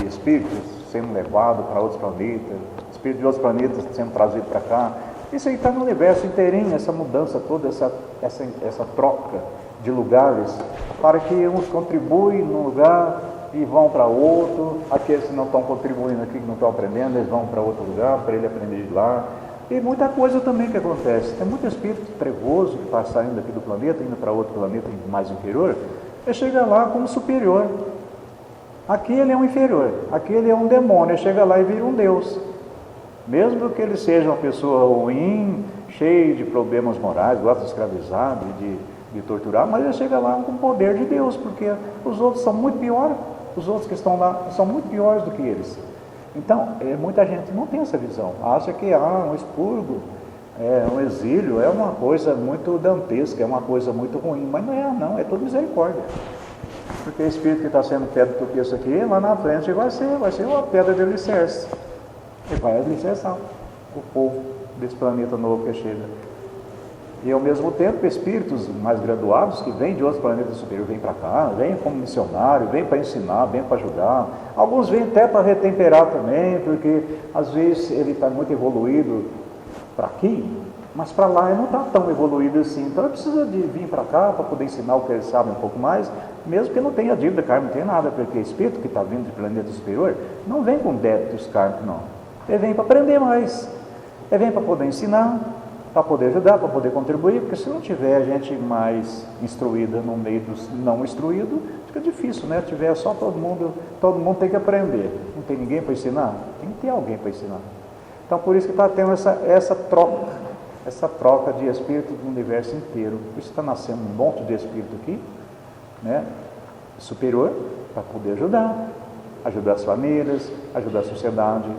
espíritos sendo levados para outros planetas, espíritos de outros planetas sendo trazidos para cá, isso aí está no universo inteirinho, essa mudança toda, essa troca de lugares, para que uns contribuem num lugar e vão para outro, aqueles que não estão contribuindo aqui, que não estão aprendendo, eles vão para outro lugar, para ele aprender de lá. E muita coisa também que acontece. Tem muito espírito trevoso que está saindo aqui do planeta, indo para outro planeta mais inferior, ele chega lá como superior. Aqui ele é um inferior, aqui ele é um demônio, ele chega lá e vira um Deus. Mesmo que ele seja uma pessoa ruim, cheia de problemas morais, gosta de escravizar, de torturar, mas ele chega lá com o poder de Deus, porque os outros são muito piores, os outros que estão lá são muito piores do que eles. Então, muita gente não tem essa visão, acha que um expurgo, um exílio é uma coisa muito dantesca, é uma coisa muito ruim, mas não, é tudo misericórdia. Porque o espírito que está sendo pedra de tropeço aqui, lá na frente vai ser uma pedra de alicerce, e vai alicerçar o povo desse planeta novo que chega. E ao mesmo tempo, espíritos mais graduados que vêm de outros planetas superiores, vêm para cá, vêm como missionário, vêm para ensinar, vêm para ajudar. Alguns vêm até para retemperar também, porque às vezes ele está muito evoluído para aqui, mas para lá ele não está tão evoluído assim. Então ele precisa de vir para cá para poder ensinar o que ele sabe um pouco mais, mesmo que não tenha dívida kármica, não tem nada, porque o espírito que está vindo de planeta superior não vem com débitos kármicos, não. Ele vem para aprender mais, ele vem para poder ensinar, para poder ajudar, para poder contribuir, porque se não tiver gente mais instruída no meio dos não instruídos, fica difícil, né? Se tiver só todo mundo tem que aprender, não tem ninguém para ensinar, tem que ter alguém para ensinar. Então por isso que está tendo essa troca de espírito do universo inteiro. Por isso está nascendo um monte de espírito aqui, né? Superior, para poder ajudar as famílias, ajudar a sociedade.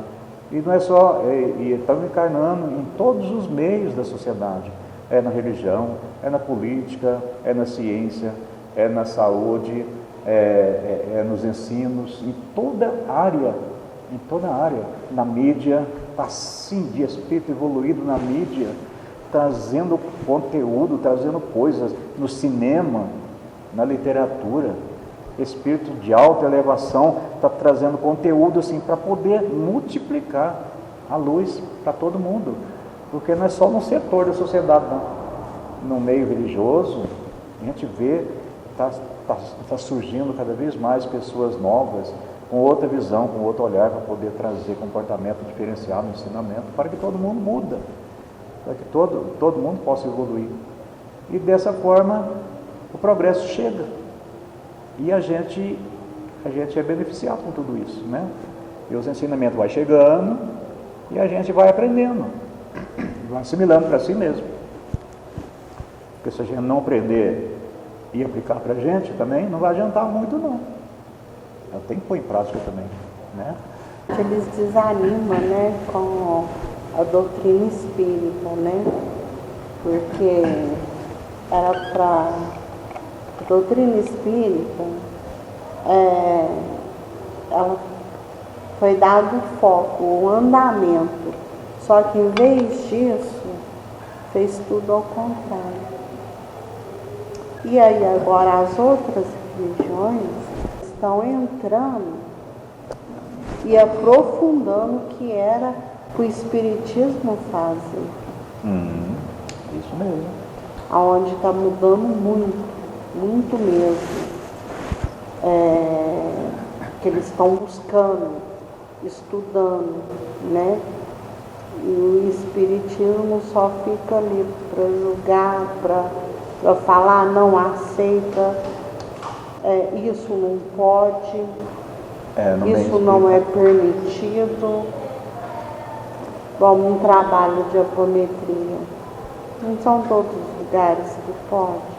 E não é só, e estão encarnando em todos os meios da sociedade. é na religião, é na política, é na ciência, é na saúde, é nos ensinos, em toda área, na mídia, assim, de espírito evoluído na mídia, trazendo conteúdo, trazendo coisas, no cinema, na literatura, espírito de alta elevação está trazendo conteúdo assim para poder multiplicar a luz para todo mundo, porque não é só no setor da sociedade, não. No meio religioso, a gente vê, está surgindo cada vez mais pessoas novas, com outra visão, com outro olhar, para poder trazer comportamento diferenciado no ensinamento, para que todo mundo muda, para que todo mundo possa evoluir. E dessa forma, o progresso chega. E a gente é beneficiado com tudo isso, né? E os ensinamentos vão chegando e a gente vai aprendendo, vai assimilando para si mesmo. Porque se a gente não aprender e aplicar para a gente também, não vai adiantar muito, não. Eu tenho que pôr em prática também, né? Eles desanimam, né, com a doutrina espírita, né? Porque era para a doutrina espírita, ela foi dado o foco, o andamento. Só que em vez disso, fez tudo ao contrário. E aí agora as outras religiões estão entrando e aprofundando o que era o Espiritismo fazer. Isso mesmo. Aonde está mudando muito mesmo. Que eles estão buscando, estudando, né? E o Espiritismo só fica ali para julgar, para falar, não aceita, isso não pode, isso não é permitido. Como um trabalho de apometria. Não são todos os lugares que pode.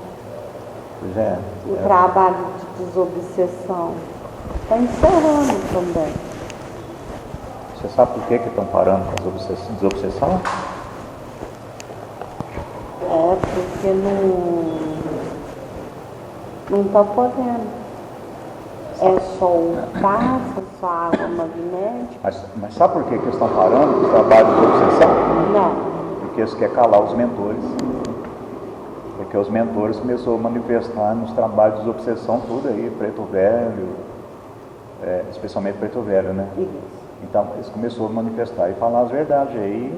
O trabalho de desobsessão está encerrando também. Você sabe por que estão parando com a desobsessão? Porque não está podendo. É só o passo, só a água magnética. Mas sabe por que eles estão parando com o trabalho de desobsessão? Não. Porque eles querem calar os mentores. Porque os mentores começaram a manifestar nos trabalhos de desobsessão tudo aí, Preto Velho, especialmente Preto Velho, né? Isso. Então eles começaram a manifestar e falar as verdades. Aí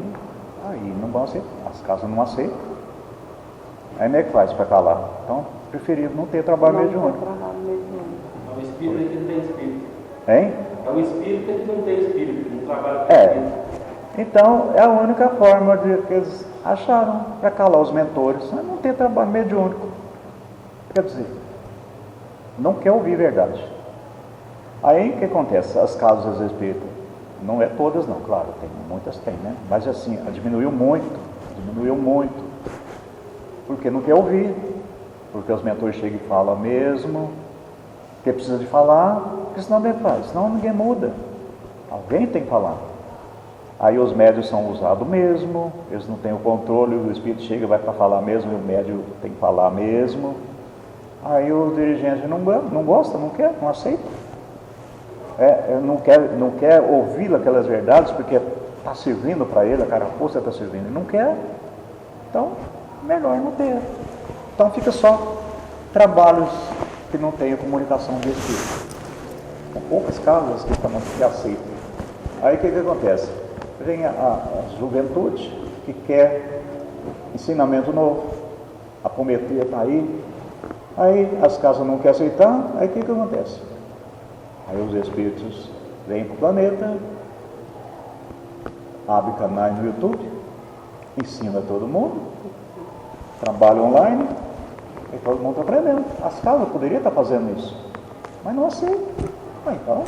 não vão aceitar, as casas não aceitam. Aí como é que faz para calar? Então, preferível não ter trabalho mediúnico. É o espírito que não tem espírito. Hein? É o espírito que não tem espírito, não trabalha com espírito. Então, é a única forma que eles acharam para calar os mentores, não ter trabalho mediúnico. Quer dizer, não quer ouvir verdade. Aí o que acontece? As casas espíritas, não é todas não, claro, muitas tem, né? Mas assim, diminuiu muito, porque não quer ouvir, porque os mentores chegam e falam mesmo, porque precisa de falar, porque senão ninguém faz, senão ninguém muda. Alguém tem que falar. Aí os médios são usados mesmo, eles não têm o controle, o espírito chega e vai para falar mesmo, e o médio tem que falar mesmo. Aí o dirigente não gosta, não quer, não aceita. Não quer ouvir aquelas verdades, porque está servindo para ele, a carapuça está servindo, ele não quer. Então, melhor não ter. Então fica só trabalhos que não tenham comunicação desse tipo. São poucas casas que aceitam. Aí o que acontece? Vem a juventude que quer ensinamento novo, a apometria está aí as casas não querem aceitar, aí o que acontece? Aí os espíritos vêm para o planeta, abrem canais no YouTube, ensina todo mundo, trabalha online, e todo mundo está aprendendo. As casas poderiam estar fazendo isso, mas não aceitam. Então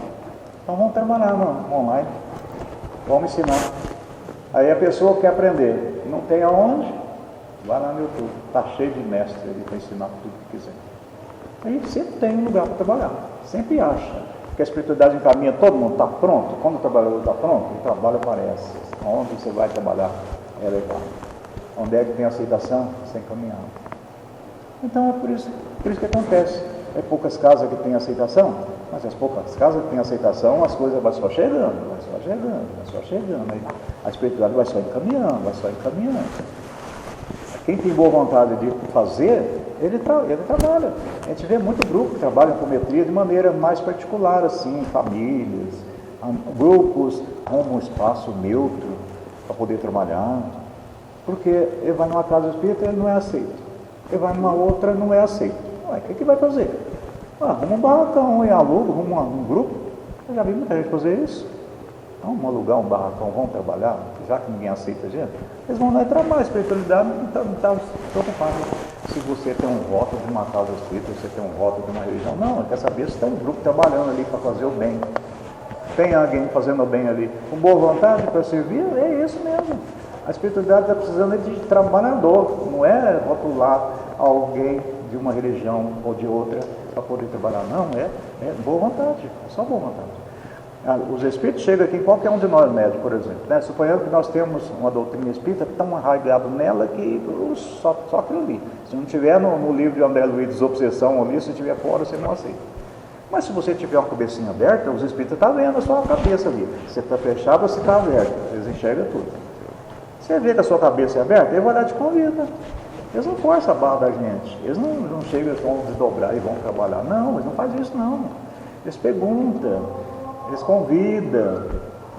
vamos trabalhar online. Vamos ensinar. Aí a pessoa quer aprender, não tem aonde, vai lá no YouTube, está cheio de mestres ali para ensinar tudo que quiser. Aí sempre tem um lugar para trabalhar, sempre acha que a espiritualidade encaminha, todo mundo está pronto. Quando o trabalhador está pronto, o trabalho aparece. Onde você vai trabalhar, ela é lá. Onde é que tem aceitação? Sem caminhar. Então é por isso que acontece. É poucas casas que têm aceitação, mas as poucas casas que têm aceitação, as coisas vão só chegando. Aí a espiritualidade vai só encaminhando. Quem tem boa vontade de fazer, ele trabalha. A gente vê muito grupo que trabalha em apometria de maneira mais particular, assim, famílias, grupos com um espaço neutro para poder trabalhar. Porque ele vai numa casa espírita e ele não é aceito. Ele vai numa outra não é aceito. O que vai fazer? Arruma um barracão e aluga, arruma um grupo. Eu já vi muita gente fazer isso. Vamos alugar um barracão, vamos trabalhar, já que ninguém aceita a gente. Eles vão lá e trabalhar. A espiritualidade não está preocupada se você tem um voto de uma casa espírita, se você tem um voto de uma religião. Não, ele quer saber se tem um grupo trabalhando ali para fazer o bem. Tem alguém fazendo o bem ali com boa vontade para servir, é isso mesmo. A espiritualidade está precisando de trabalhador, não é rotular alguém de uma religião ou de outra para poder trabalhar, não, é boa vontade, é só boa vontade. Os espíritos chegam aqui em qualquer um de nós médicos, por exemplo, né? Suponhamos que nós temos uma doutrina espírita tão arraigada nela que só aquilo ali. Se não tiver no livro de André Luiz, Desobsessão ali, se tiver fora, você não aceita. Mas se você tiver uma cabecinha aberta, os espíritos estão vendo a sua cabeça ali. Você está fechado ou você está aberto, eles enxergam tudo. Você vê que a sua cabeça é aberta, ele vai lá te convida. Eles não forçam a barra da gente. Eles não chegam, vão desdobrar e vão trabalhar. Não, eles não fazem isso não. Eles perguntam, eles convidam.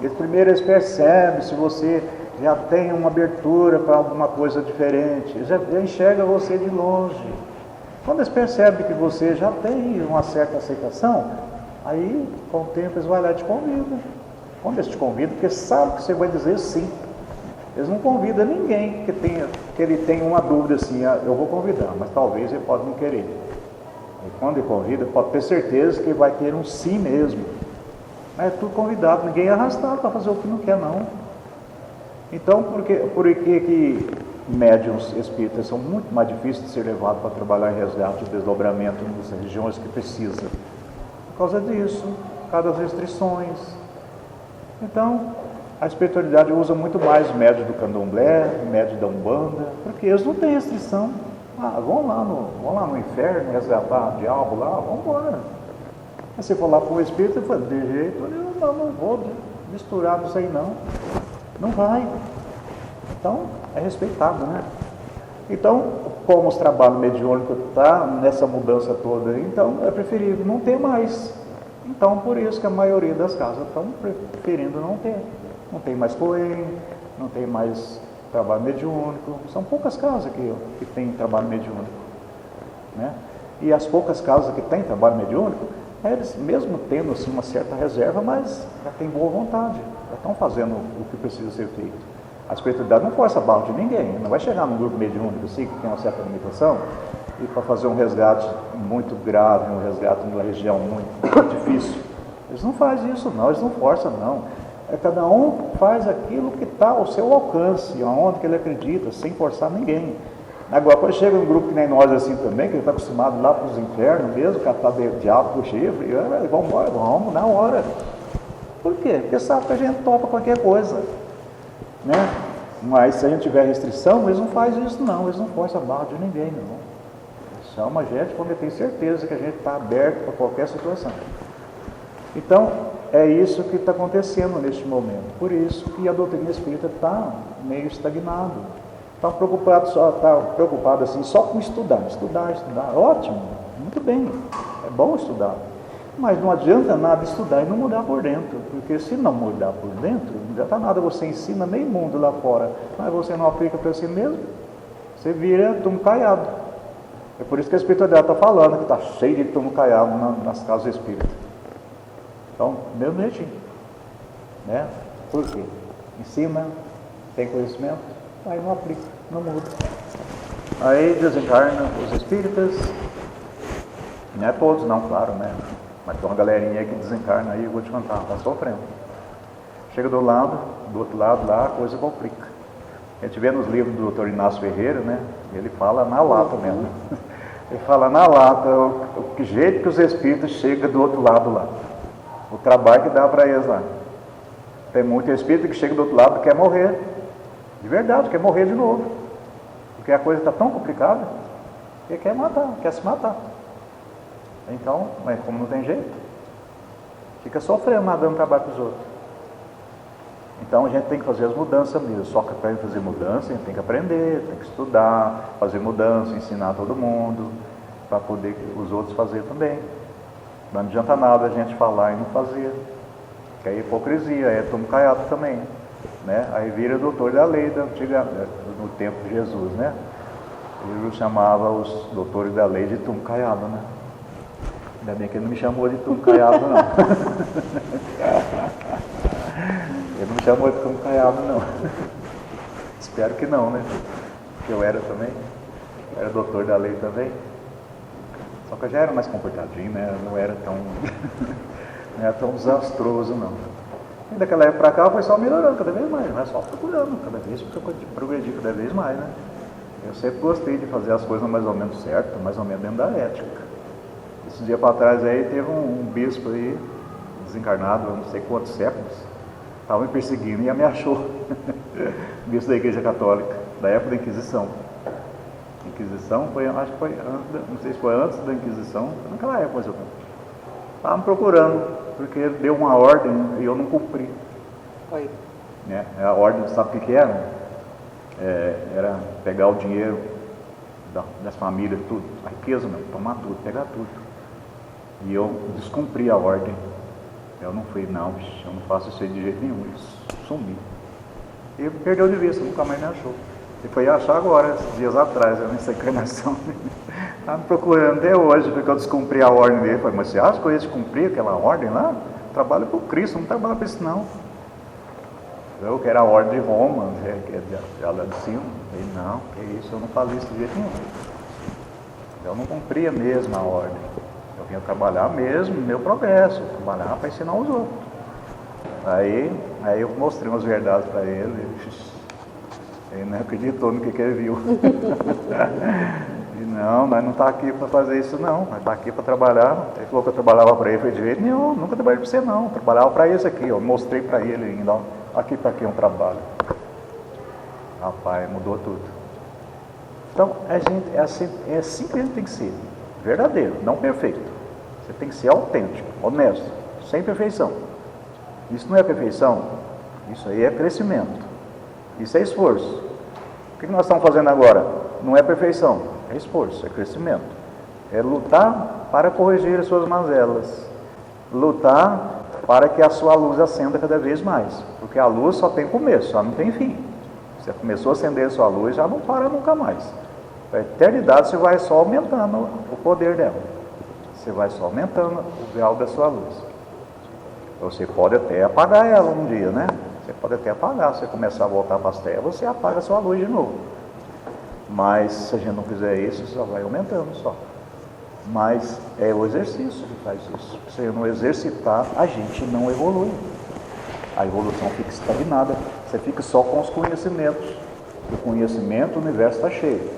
Eles percebem se você já tem uma abertura para alguma coisa diferente. Eles já enxergam você de longe. Quando eles percebem que você já tem uma certa aceitação, aí com o tempo eles vão lá e te convidam. Quando eles te convidam, porque sabem que você vai dizer sim. Eles não convidam ninguém que ele tenha uma dúvida assim, eu vou convidar, mas talvez ele pode não querer. E quando ele convida, pode ter certeza que ele vai ter um sim mesmo. Mas é tudo convidado, ninguém é arrastado para fazer o que não quer não. Então, por que médiuns espíritas são muito mais difíceis de ser levados para trabalhar em resgate e desdobramento nas regiões que precisa? Por causa disso, por causa das restrições. Então, a espiritualidade usa muito mais o médio do candomblé, o médio da umbanda, porque eles não têm restrição. Vão lá no inferno, resgatar o diabo lá, vamos embora. Mas se for lá para o espírito, eu falo, de jeito nenhum, não vou misturar isso aí não. Não vai. Então, é respeitado, né? Então, como os trabalhos mediúnicos estão nessa mudança toda, então é preferível não ter mais. Então, por isso que a maioria das casas estão preferindo não ter. Não tem mais coen, não tem mais trabalho mediúnico. São poucas casas que tem trabalho mediúnico, né? E as poucas casas que têm trabalho mediúnico, eles mesmo tendo assim, uma certa reserva, mas já têm boa vontade, já estão fazendo o que precisa ser feito. A espiritualidade não força a barra de ninguém, não vai chegar num grupo mediúnico assim, que tem uma certa limitação, e para fazer um resgate muito grave, um resgate numa região muito difícil. Eles não fazem isso não, eles não forçam não. Cada um faz aquilo que está ao seu alcance, aonde que ele acredita, sem forçar ninguém. Agora, quando chega um grupo que nem nós assim também, que ele está acostumado lá para os infernos mesmo, catar diabo com o chifre, vamos embora, vamos na hora. Por quê? Porque sabe que a gente topa qualquer coisa, né? Mas se a gente tiver restrição, eles não fazem isso não, eles não forçam a barra de ninguém não. Eles chamam a gente quando tem certeza que a gente está aberto para qualquer situação. Então, é isso que está acontecendo neste momento. Por isso que a doutrina espírita está meio estagnada. Está preocupado assim, só com estudar. Ótimo, muito bem, é bom estudar. Mas não adianta nada estudar e não mudar por dentro. Porque se não mudar por dentro, não adianta nada você ensina meio mundo lá fora, mas você não aplica para si mesmo, você vira tumo caiado. É por isso que a espiritualidade está falando que está cheio de tumo caiado nas casas espíritas. Então, mesmo jeitinho, né? Por quê? Ensina, tem conhecimento, aí não aplica, não muda. Aí desencarna os espíritas, não é todos não, claro, né? Mas tem uma galerinha aí que desencarna aí, eu vou te contar, está sofrendo. Chega do outro lado lá, a coisa complica. A gente vê nos livros do Dr. Inácio Ferreira, né? Ele fala na lata mesmo. Ele fala na lata, o jeito que os espíritos chegam do outro lado lá. O trabalho que dá para eles lá. Tem muito espírito que chega do outro lado e quer morrer. De verdade, quer morrer de novo. Porque a coisa está tão complicada que quer matar, quer se matar. Então, mas como não tem jeito, fica sofrendo, dando trabalho para os outros. Então a gente tem que fazer as mudanças mesmo. Só que para fazer mudança, a gente tem que aprender, tem que estudar, fazer mudança, ensinar todo mundo, para poder os outros fazer também. Não adianta nada a gente falar e não fazer. Que é hipocrisia, é tomo caiado também. Né? Aí vira doutor da lei da antiga, no tempo de Jesus, né? Jesus chamava os doutores da lei de tomo caiado, né? Ainda bem que ele não me chamou de tomo caiado, não. Ele não me chamou de tomo caiado, não. Espero que não, né? Porque eu era também. Eu era doutor da lei também. Só que eu já era mais comportadinho, né? Não era tão não era tão desastroso, não. E daquela época para cá foi só melhorando cada vez mais, mas só procurando cada vez, progredir cada vez mais, né? Eu sempre gostei de fazer as coisas mais ou menos certo, mais ou menos dentro da ética. Esse dia para trás aí teve um bispo aí, desencarnado, há não sei quantos séculos, estava me perseguindo e me achou. Bispo da Igreja Católica, da época da Inquisição. Inquisição foi, acho que foi antes, não sei se foi antes da Inquisição, foi naquela época mais ou menos. Estava me procurando, porque ele deu uma ordem e eu não cumpri. Foi. Né? A ordem, sabe o que era? Era pegar o dinheiro das famílias, tudo, a riqueza mesmo, tomar tudo, pegar tudo. E eu descumpri a ordem. Eu não fui, não, eu não faço isso aí de jeito nenhum, eu sumi. E perdeu de vista, nunca mais me achou. E foi achar agora, esses dias atrás, nessa encarnação. Estava me procurando até hoje, porque eu descumpri a ordem dele. Falei, mas você acha que eu ia descumprir aquela ordem lá? Trabalho para o Cristo, não trabalho para isso não. Eu que era a ordem de Roma, que é lá de cima. Falei, não, que isso, eu não fazia isso de jeito nenhum. Eu não cumpria mesmo a ordem. Eu vinha trabalhar mesmo, meu progresso, trabalhar para ensinar os outros. Aí eu mostrei umas verdades para ele, ele não acreditou no que ele viu. E não, nós não está aqui para fazer isso não, nós está aqui para trabalhar. Ele falou que eu trabalhava para ele, eu falei, de jeito nenhum, nunca trabalhei para você não, eu trabalhava para isso aqui, eu mostrei para ele ainda, ó, aqui para quem eu trabalho. Rapaz, mudou tudo. Então, a gente, é assim que a gente tem que ser, verdadeiro, não perfeito. Você tem que ser autêntico, honesto, sem perfeição. Isso não é perfeição, isso aí é crescimento, isso é esforço. O que nós estamos fazendo agora? Não é perfeição, é esforço, é crescimento. É lutar para corrigir as suas mazelas, lutar para que a sua luz acenda cada vez mais, porque a luz só tem começo, só não tem fim. Você começou a acender a sua luz, já não para nunca mais. A eternidade você vai só aumentando o poder dela, você vai só aumentando o grau da sua luz. Você pode até apagar ela um dia, né? Você pode até apagar, se você começar a voltar para as trevas, você apaga a sua luz de novo. Mas se a gente não fizer isso, só vai aumentando só. Mas é o exercício que faz isso. Se não exercitar, a gente não evolui. A evolução fica estagnada. Você fica só com os conhecimentos. O conhecimento, o universo está cheio.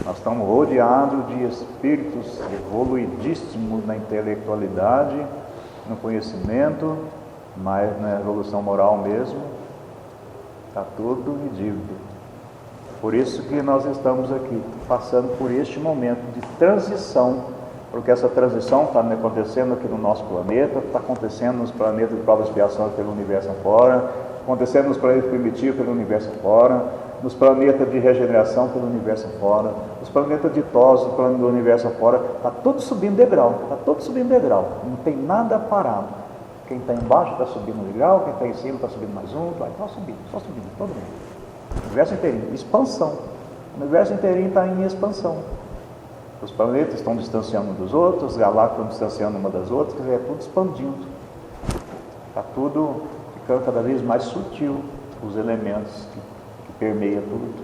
Nós estamos rodeados de espíritos evoluidíssimos na intelectualidade, no conhecimento, mas na evolução moral mesmo, está tudo medido. Por isso que nós estamos aqui, passando por este momento de transição, porque essa transição está acontecendo aqui no nosso planeta, está acontecendo nos planetas de prova e expiação pelo universo afora, acontecendo nos planetas primitivos pelo universo afora, nos planetas de regeneração pelo universo afora, os planetas ditosos pelo universo afora, está tudo subindo degrau, está tudo subindo degrau, não tem nada parado. Quem está embaixo está subindo um degrau, quem está em cima está subindo mais um, vai só subindo, todo mundo. O universo inteirinho, expansão. O universo inteirinho está em expansão. Os planetas estão distanciando uns dos outros, as galáxias estão distanciando uma das outras, é tudo expandindo. Está tudo ficando cada vez mais sutil, os elementos que permeiam tudo.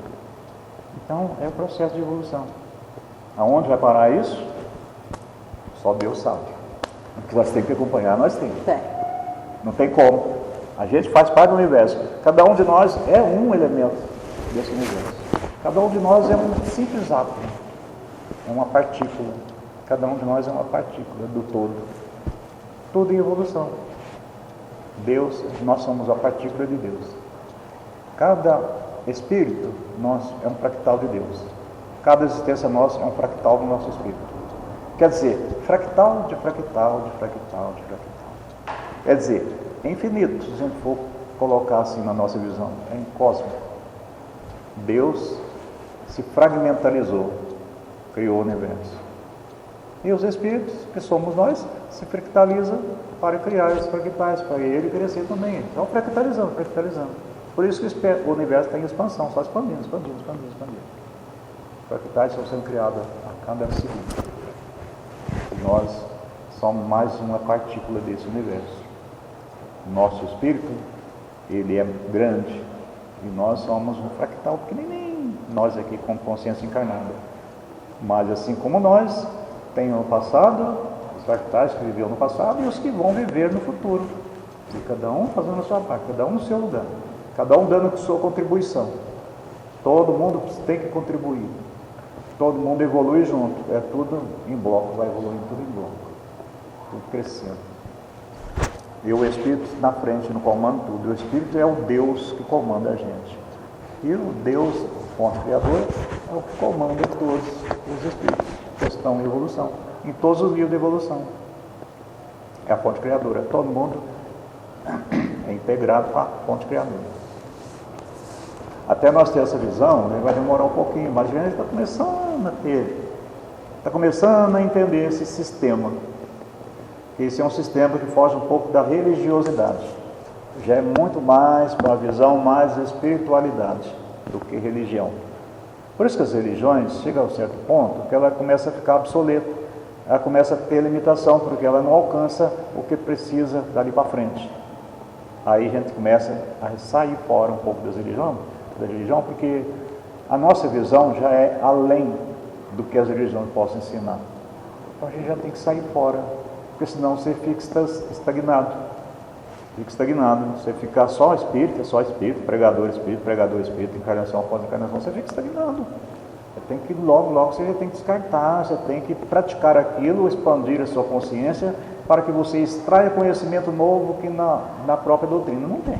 Então, é o processo de evolução. Aonde vai parar isso? Só Deus sabe. O que nós temos que acompanhar, nós temos. Não tem como. A gente faz parte do universo. Cada um de nós é um elemento desse universo. Cada um de nós é um simples átomo. É uma partícula. Cada um de nós é uma partícula do todo. Tudo em evolução. Deus, nós somos a partícula de Deus. Cada espírito nosso é um fractal de Deus. Cada existência nossa é um fractal do nosso espírito. Quer dizer, fractal de fractal de fractal de fractal. Quer dizer, é infinito, se a gente for colocar assim na nossa visão, é cósmico. Deus se fragmentalizou, criou o universo. E os espíritos, que somos nós, se fractalizam para criar os fractais, para ele crescer também. Então, fractalizando. Por isso que o universo está em expansão, só expandindo. Os fractais estão sendo criados a cada segundo. E nós somos mais uma partícula desse universo. Nosso espírito, ele é grande, e nós somos um fractal pequenininho, nós aqui com consciência encarnada. Mas assim como nós, tem o passado, os fractais que viveram no passado e os que vão viver no futuro. E cada um fazendo a sua parte, cada um no seu lugar, cada um dando a sua contribuição. Todo mundo tem que contribuir, todo mundo evolui junto, é tudo em bloco, vai evoluindo tudo em bloco, tudo crescendo. E o Espírito na frente, no comando tudo. O Espírito é o Deus que comanda a gente. E o Deus, fonte criadora, é o que comanda todos os Espíritos que estão em evolução, em todos os níveis de evolução. É a fonte criadora. Todo mundo é integrado com a fonte criadora. Até nós ter essa visão, vai demorar um pouquinho, mas a gente está começando a ter, está começando a entender esse sistema. Esse é um sistema que foge um pouco da religiosidade. Já é muito mais para a visão mais espiritualidade do que religião. Por isso que as religiões chegam a um certo ponto que ela começa a ficar obsoleta. Ela começa a ter limitação, porque ela não alcança o que precisa dali para frente. Aí a gente começa a sair fora um pouco da religião, porque a nossa visão já é além do que as religiões possam ensinar. Então a gente já tem que sair fora, porque senão você fica estagnado. Você fica só espírito, pregador espírito, encarnação após encarnação, você fica estagnado. Você tem que, logo você já tem que descartar, você tem que praticar aquilo, expandir a sua consciência, para que você extraia conhecimento novo que na própria doutrina não tem.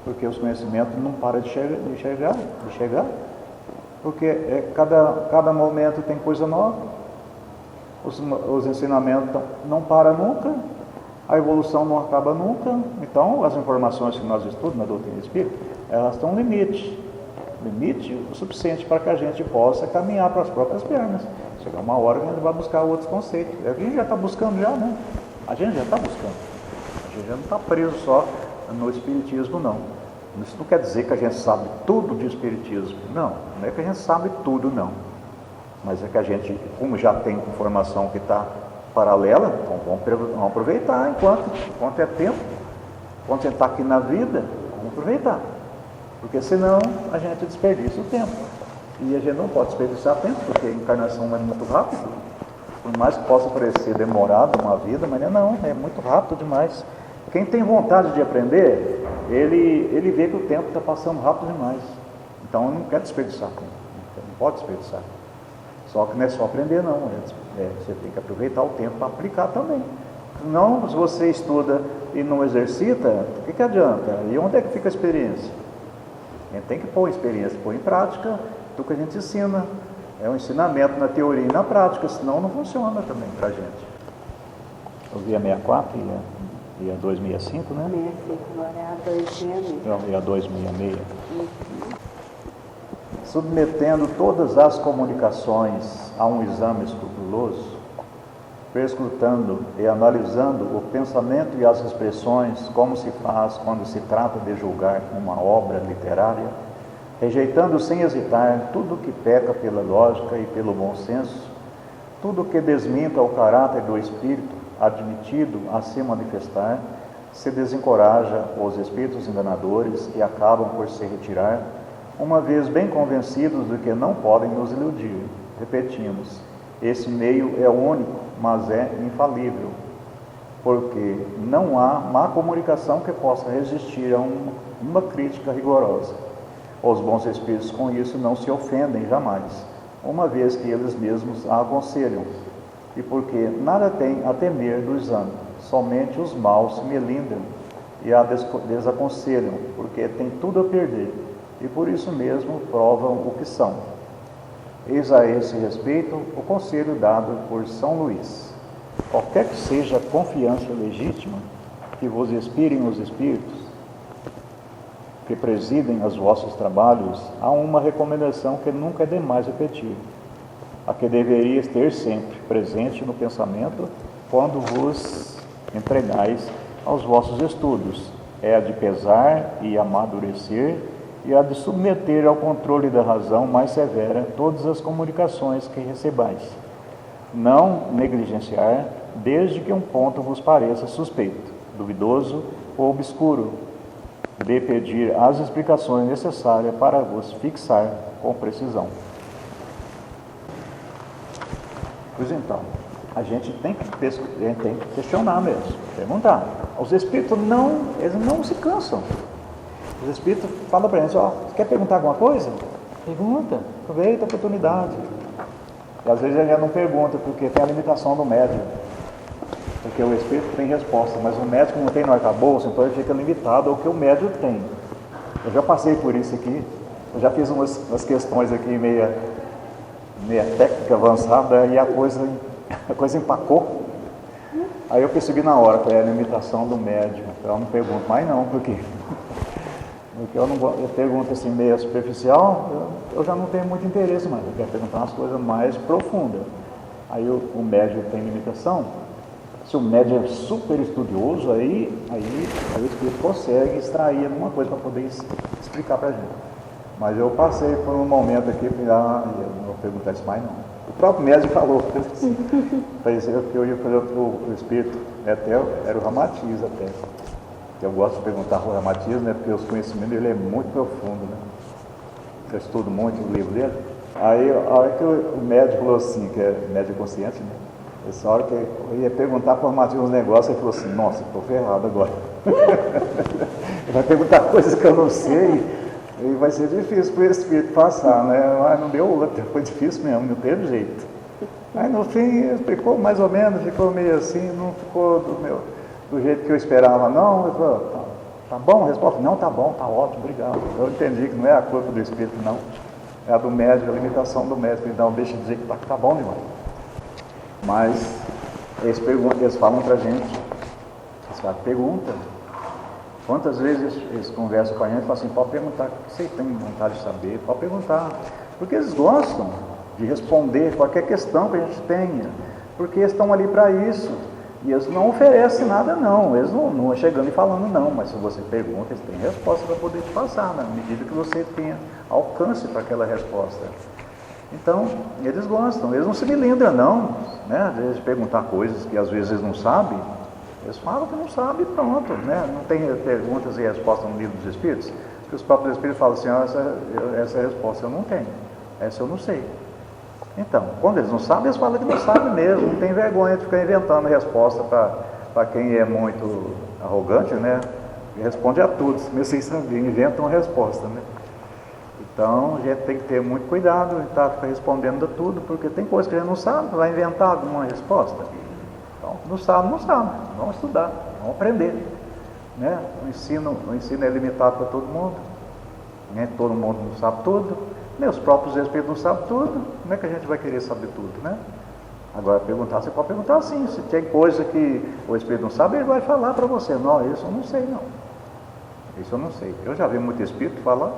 Porque os conhecimentos não param de chegar, porque cada momento tem coisa nova, os ensinamentos não param nunca, a evolução não acaba nunca. Então as informações que nós estudamos na doutrina espírita, elas têm um limite o suficiente para que a gente possa caminhar para as próprias pernas. Chegar uma hora que a gente vai buscar outros conceitos. A gente já está buscando já, né? A gente já está buscando. A gente já não está preso só no espiritismo, não. Isso não quer dizer que a gente sabe tudo de espiritismo. Não é que a gente sabe tudo, não. Mas é que a gente, como já tem informação que está paralela, então vamos aproveitar enquanto é tempo. Enquanto a gente está aqui na vida, vamos aproveitar. Porque senão a gente desperdiça o tempo. E a gente não pode desperdiçar tempo, porque a encarnação é muito rápido. Por mais que possa parecer demorado uma vida, mas não, é muito rápido demais. Quem tem vontade de aprender, ele vê que o tempo está passando rápido demais. Então não quer desperdiçar tempo, não pode desperdiçar. Só que não é só aprender, não. Você tem que aproveitar o tempo para aplicar também. Senão, se você estuda e não exercita, o que adianta? E onde é que fica a experiência? A gente tem que pôr a experiência, pôr em prática tudo que a gente ensina. É um ensinamento na teoria e na prática, senão não funciona também para a gente. Eu vi a 64 e a 265, né? 65, agora é a 266. E a 266. Submetendo todas as comunicações a um exame escrupuloso, perscrutando e analisando o pensamento e as expressões, como se faz quando se trata de julgar uma obra literária, rejeitando sem hesitar tudo que peca pela lógica e pelo bom senso, tudo que desminta o caráter do espírito admitido a se manifestar, se desencoraja os espíritos enganadores e acabam por se retirar, uma vez bem convencidos de que não podem nos iludir. Repetimos, esse meio é único, mas é infalível, porque não há má comunicação que possa resistir a uma crítica rigorosa. Os bons espíritos com isso não se ofendem jamais, uma vez que eles mesmos a aconselham, e porque nada tem a temer do exame, somente os maus se melindram e a desaconselham, porque tem tudo a perder, e por isso mesmo provam o que são. Eis a esse respeito o conselho dado por São Luís: qualquer que seja a confiança legítima que vos inspirem os Espíritos que presidem os vossos trabalhos, há uma recomendação que nunca é demais repetir, a que deverias ter sempre presente no pensamento quando vos entregais aos vossos estudos: é a de pesar e amadurecer e a de submeter ao controle da razão mais severa todas as comunicações que recebais. Não negligenciar, desde que um ponto vos pareça suspeito, duvidoso ou obscuro, de pedir as explicações necessárias para vos fixar com precisão. Pois então, a gente tem que questionar mesmo, perguntar. Os espíritos eles não se cansam. Os espíritos falam para a gente: você quer perguntar alguma coisa? Pergunta, aproveita a oportunidade. E às vezes a gente não pergunta, porque tem a limitação do médium. Porque o espírito tem resposta, mas o médico não tem no arcabouço, então ele fica limitado ao que o médium tem. Eu já passei por isso aqui, eu já fiz umas questões aqui meia técnica avançada, e a coisa empacou. Aí eu percebi na hora que é a limitação do médium. Então eu não pergunto mais não, porque eu pergunto assim meio superficial, eu já não tenho muito interesse mais, eu quero perguntar umas coisas mais profundas. Aí o médium tem limitação. Se o médium é super estudioso, aí o espírito consegue extrair alguma coisa para poder explicar para a gente. Mas eu passei por um momento aqui, eu não vou perguntar isso mais não. O próprio médium falou, que eu ia fazer o espírito, era o Ramatiz até. Eu gosto de perguntar para o Ramatiz, né, porque os conhecimentos dele é muito profundo, né? Eu estudo muito o livro dele. Aí a hora que o médium falou assim, que é médium consciente, né? Essa hora que eu ia perguntar para o Ramatiz uns negócios, ele falou assim: nossa, estou ferrado agora. Ele vai perguntar coisas que eu não sei, e vai ser difícil para o espírito passar, né? Mas não deu outra, foi difícil mesmo, não teve jeito. Aí no fim ficou mais ou menos, ficou meio assim, não ficou do jeito que eu esperava, não. Ele falou: tá bom a resposta? Não, tá bom, tá ótimo, obrigado. Eu entendi que não é a culpa do espírito, não. É a do médico, a limitação do médico. Então deixa de dizer que tá bom demais. Mas eles falam pra gente, pergunta. Quantas vezes eles conversam com a gente e falam assim: pode perguntar, o que você tem vontade de saber? Pode perguntar. Porque eles gostam de responder qualquer questão que a gente tenha. Porque eles estão ali para isso. E eles não oferecem nada não. Eles não é chegando e falando não. Mas se você pergunta, eles têm resposta para poder te passar, na medida que você tenha alcance para aquela resposta. Então, eles gostam. Eles não se melindram não, né? Às vezes perguntar coisas que às vezes eles não sabem. Eles falam que não sabem, pronto, né? Não tem perguntas e respostas no livro dos Espíritos, que os próprios Espíritos falam assim: essa resposta eu não tenho, essa eu não sei. Então, quando eles não sabem, eles falam que não sabem mesmo, não tem vergonha de ficar inventando resposta para quem é muito arrogante, né? E responde a tudo, mesmo sem saber, inventa uma resposta, né? Então, a gente tem que ter muito cuidado em estar respondendo a tudo, porque tem coisa que a gente não sabe, vai inventar alguma resposta. Então, não sabe, vamos estudar, vamos aprender, né? O ensino é limitado para todo mundo, né? Todo mundo não sabe tudo, nem os próprios espíritos não sabem tudo, como é que a gente vai querer saber tudo, né? Agora, perguntar, você pode perguntar assim, se tem coisa que o espírito não sabe, ele vai falar para você: não, isso eu não sei não, isso eu não sei. Eu já vi muito espírito falar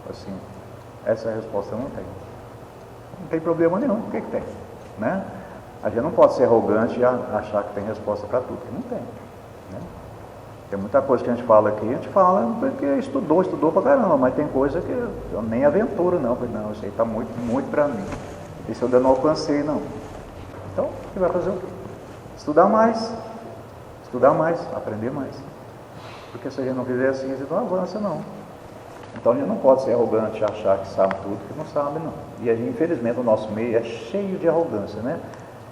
assim: essa resposta eu não tenho. Não tem problema nenhum, o que tem, né? A gente não pode ser arrogante e achar que tem resposta para tudo, que não tem, né? Tem muita coisa que a gente fala aqui, a gente fala porque estudou pra caramba, mas tem coisa que eu nem aventuro não, porque não, isso aí está muito, muito para mim. Isso eu ainda não alcancei não. Então, você vai fazer o quê? Estudar mais, aprender mais. Porque se a gente não fizer assim, a gente não avança não. Então a gente não pode ser arrogante e achar que sabe tudo, que não sabe não. E a gente, infelizmente, o nosso meio é cheio de arrogância, né?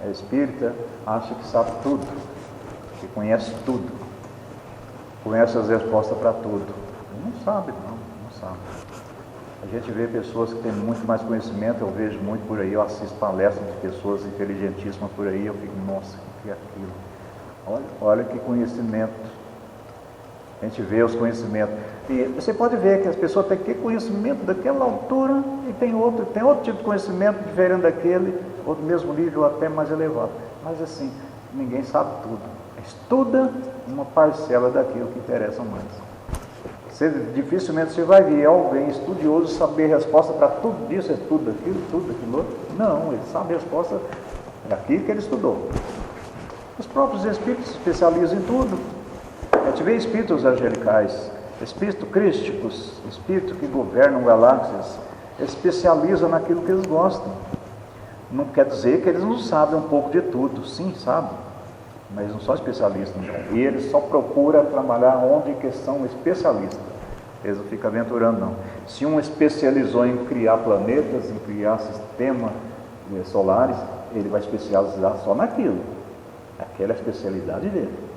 É espírita, acha que sabe tudo, que conhece tudo, conhece as respostas para tudo. Não sabe não sabe. A gente vê pessoas que têm muito mais conhecimento, eu vejo muito por aí, eu assisto palestras de pessoas inteligentíssimas por aí, eu fico: nossa, o que é aquilo? Olha que conhecimento. A gente vê os conhecimentos. E você pode ver que as pessoas têm aquele conhecimento daquela altura e tem outro tipo de conhecimento diferente daquele, ou do mesmo nível até mais elevado. Mas assim, ninguém sabe tudo. Estuda uma parcela daquilo que interessa mais. Dificilmente você vai ver alguém estudioso saber a resposta para tudo isso, tudo aquilo outro. Não, ele sabe a resposta daquilo que ele estudou. Os próprios espíritos se especializam em tudo. A gente vê espíritos angelicais, espíritos crísticos, espíritos que governam galáxias, especializam naquilo que eles gostam. Não quer dizer que eles não sabem um pouco de tudo, sim, sabem, mas não são especialistas. Não. E eles só procuram trabalhar onde que são especialistas. Eles não ficam aventurando, não. Se um especializou em criar planetas, em criar sistemas solares, ele vai especializar só naquilo. Aquela é a especialidade dele.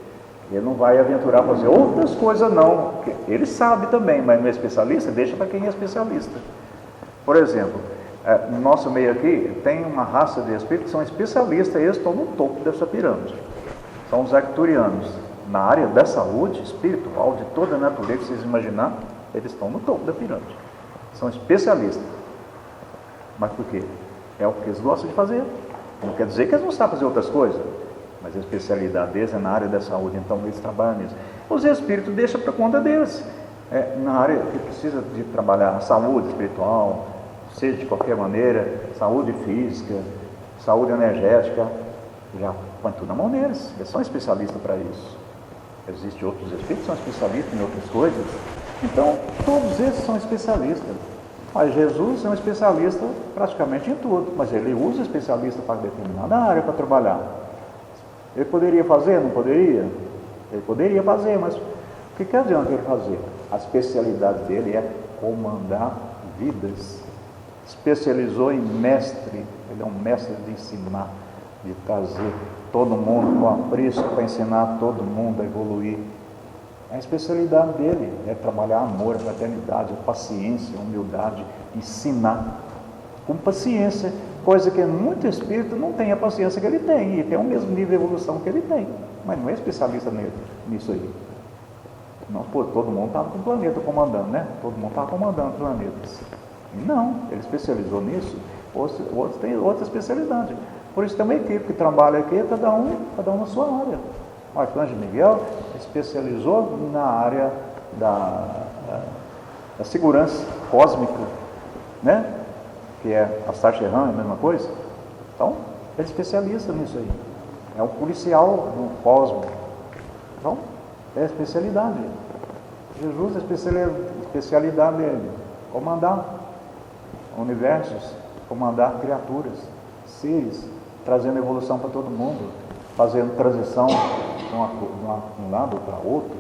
Ele não vai aventurar fazer outras coisas, não. Ele sabe também, mas não é especialista, deixa para quem é especialista. Por exemplo, no nosso meio aqui, tem uma raça de espíritos que são especialistas, e eles estão no topo dessa pirâmide. São os arcturianos. Na área da saúde espiritual, de toda a natureza que vocês imaginar, eles estão no topo da pirâmide. São especialistas. Mas por quê? É o que eles gostam de fazer. Não quer dizer que eles não sabem fazer outras coisas. Mas a especialidade deles é na área da saúde, então eles trabalham nisso. Os espíritos deixam para conta deles. Na área que precisa de trabalhar a saúde espiritual, seja de qualquer maneira, saúde física, saúde energética, já põe tudo na mão deles. Eles são especialistas para isso. Existem outros espíritos que são especialistas em outras coisas. Então, todos esses são especialistas. Mas Jesus é um especialista praticamente em tudo, mas ele usa especialista para determinada área para trabalhar. Ele poderia fazer? Não poderia? Ele poderia fazer, mas o que adianta ele fazer? A especialidade dele é comandar vidas. Especializou em mestre, ele é um mestre de ensinar, de trazer todo mundo com apreço para ensinar todo mundo a evoluir. A especialidade dele é trabalhar amor, fraternidade, paciência, humildade, ensinar com paciência, coisa que muito espírito não tem a paciência que ele tem, e tem o mesmo nível de evolução que ele tem, mas não é especialista nisso aí. Não, pô, todo mundo estava com o planeta comandando, né? Todo mundo estava comandando planetas. Não, ele especializou nisso, outros têm outra especialidade. Por isso tem uma equipe que trabalha aqui, cada um na sua área. O Arcanjo Miguel especializou na área da segurança cósmica, né? Que é a Sarcheran, é a mesma coisa. Então, ele é especialista nisso aí. É um policial do cosmos. Então, é a especialidade. Jesus, a especialidade dele, comandar universos, comandar criaturas, seres, trazendo evolução para todo mundo, fazendo transição de um lado para outro,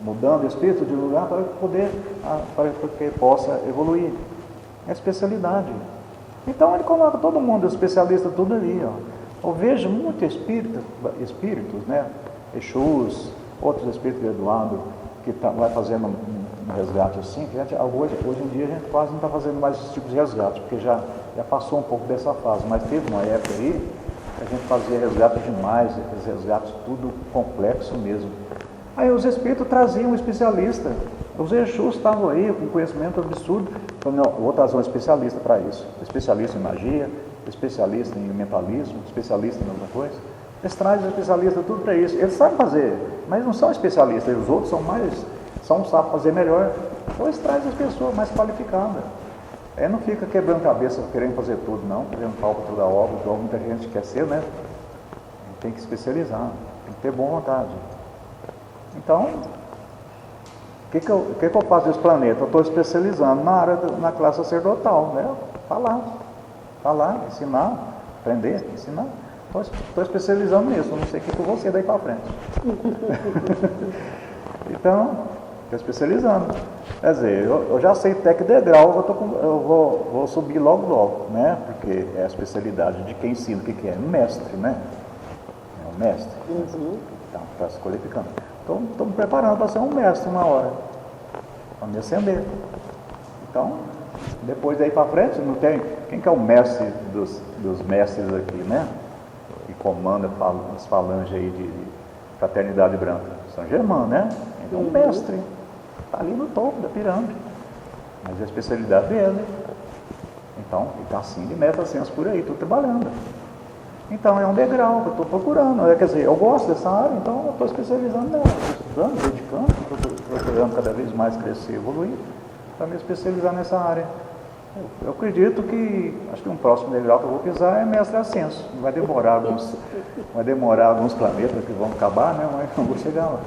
mudando o espírito de lugar para que possa evoluir. É especialidade. Então ele coloca todo mundo, especialista, tudo ali. Ó. Eu vejo muitos espíritos, né? Exus, outros espíritos graduados, que vai fazendo um resgate assim, que hoje em dia a gente quase não está fazendo mais esse tipo de resgate, porque já passou um pouco dessa fase, mas teve uma época aí que a gente fazia resgate demais, esses resgates tudo complexo mesmo. Aí os espíritos traziam um especialista, os Exus estavam aí com conhecimento absurdo, então eu vou trazer um especialista para isso, especialista em magia, especialista em mentalismo, especialista em outra coisa. Eles trazem especialistas tudo para isso, eles sabem fazer, mas não são especialistas, os outros sabem fazer melhor, ou eles trazem as pessoas mais qualificadas. Não fica quebrando cabeça querendo fazer tudo, não, fazendo pau para toda a obra, igual muita gente quer ser, né? Tem que especializar, tem que ter boa vontade. Então, o que eu faço nesse planeta? Eu estou especializando na classe sacerdotal, né? Falar, ensinar, aprender, ensinar. Estou especializando nisso, não sei o que eu vou ser daí para frente. Então, estou especializando. Quer dizer, eu já sei técnica de degrau, eu vou subir logo, né? Porque é a especialidade de quem ensina o que é? Mestre, né? É um mestre. Uhum. Então, está se qualificando. Estou me preparando para ser um mestre uma hora, para me ascender. Então, depois daí para frente, não tem. Quem que é o mestre dos mestres aqui, né? Que comanda as falanges aí Fraternidade Branca, São Germán, né? Então, um mestre, está ali no topo da pirâmide, mas é a especialidade dele. Então, ele está assim de mestre ascenso por aí, estou trabalhando. Então, é um degrau que eu estou procurando. Quer dizer, eu gosto dessa área, então eu estou especializando nela, estou estudando, dedicando, procurando cada vez mais crescer, evoluir, para me especializar nessa área. Eu acredito que, acho que um próximo degrau que eu vou pisar é mestre ascenso. Vai demorar alguns planetas que vão acabar, né? Mas eu vou chegar lá.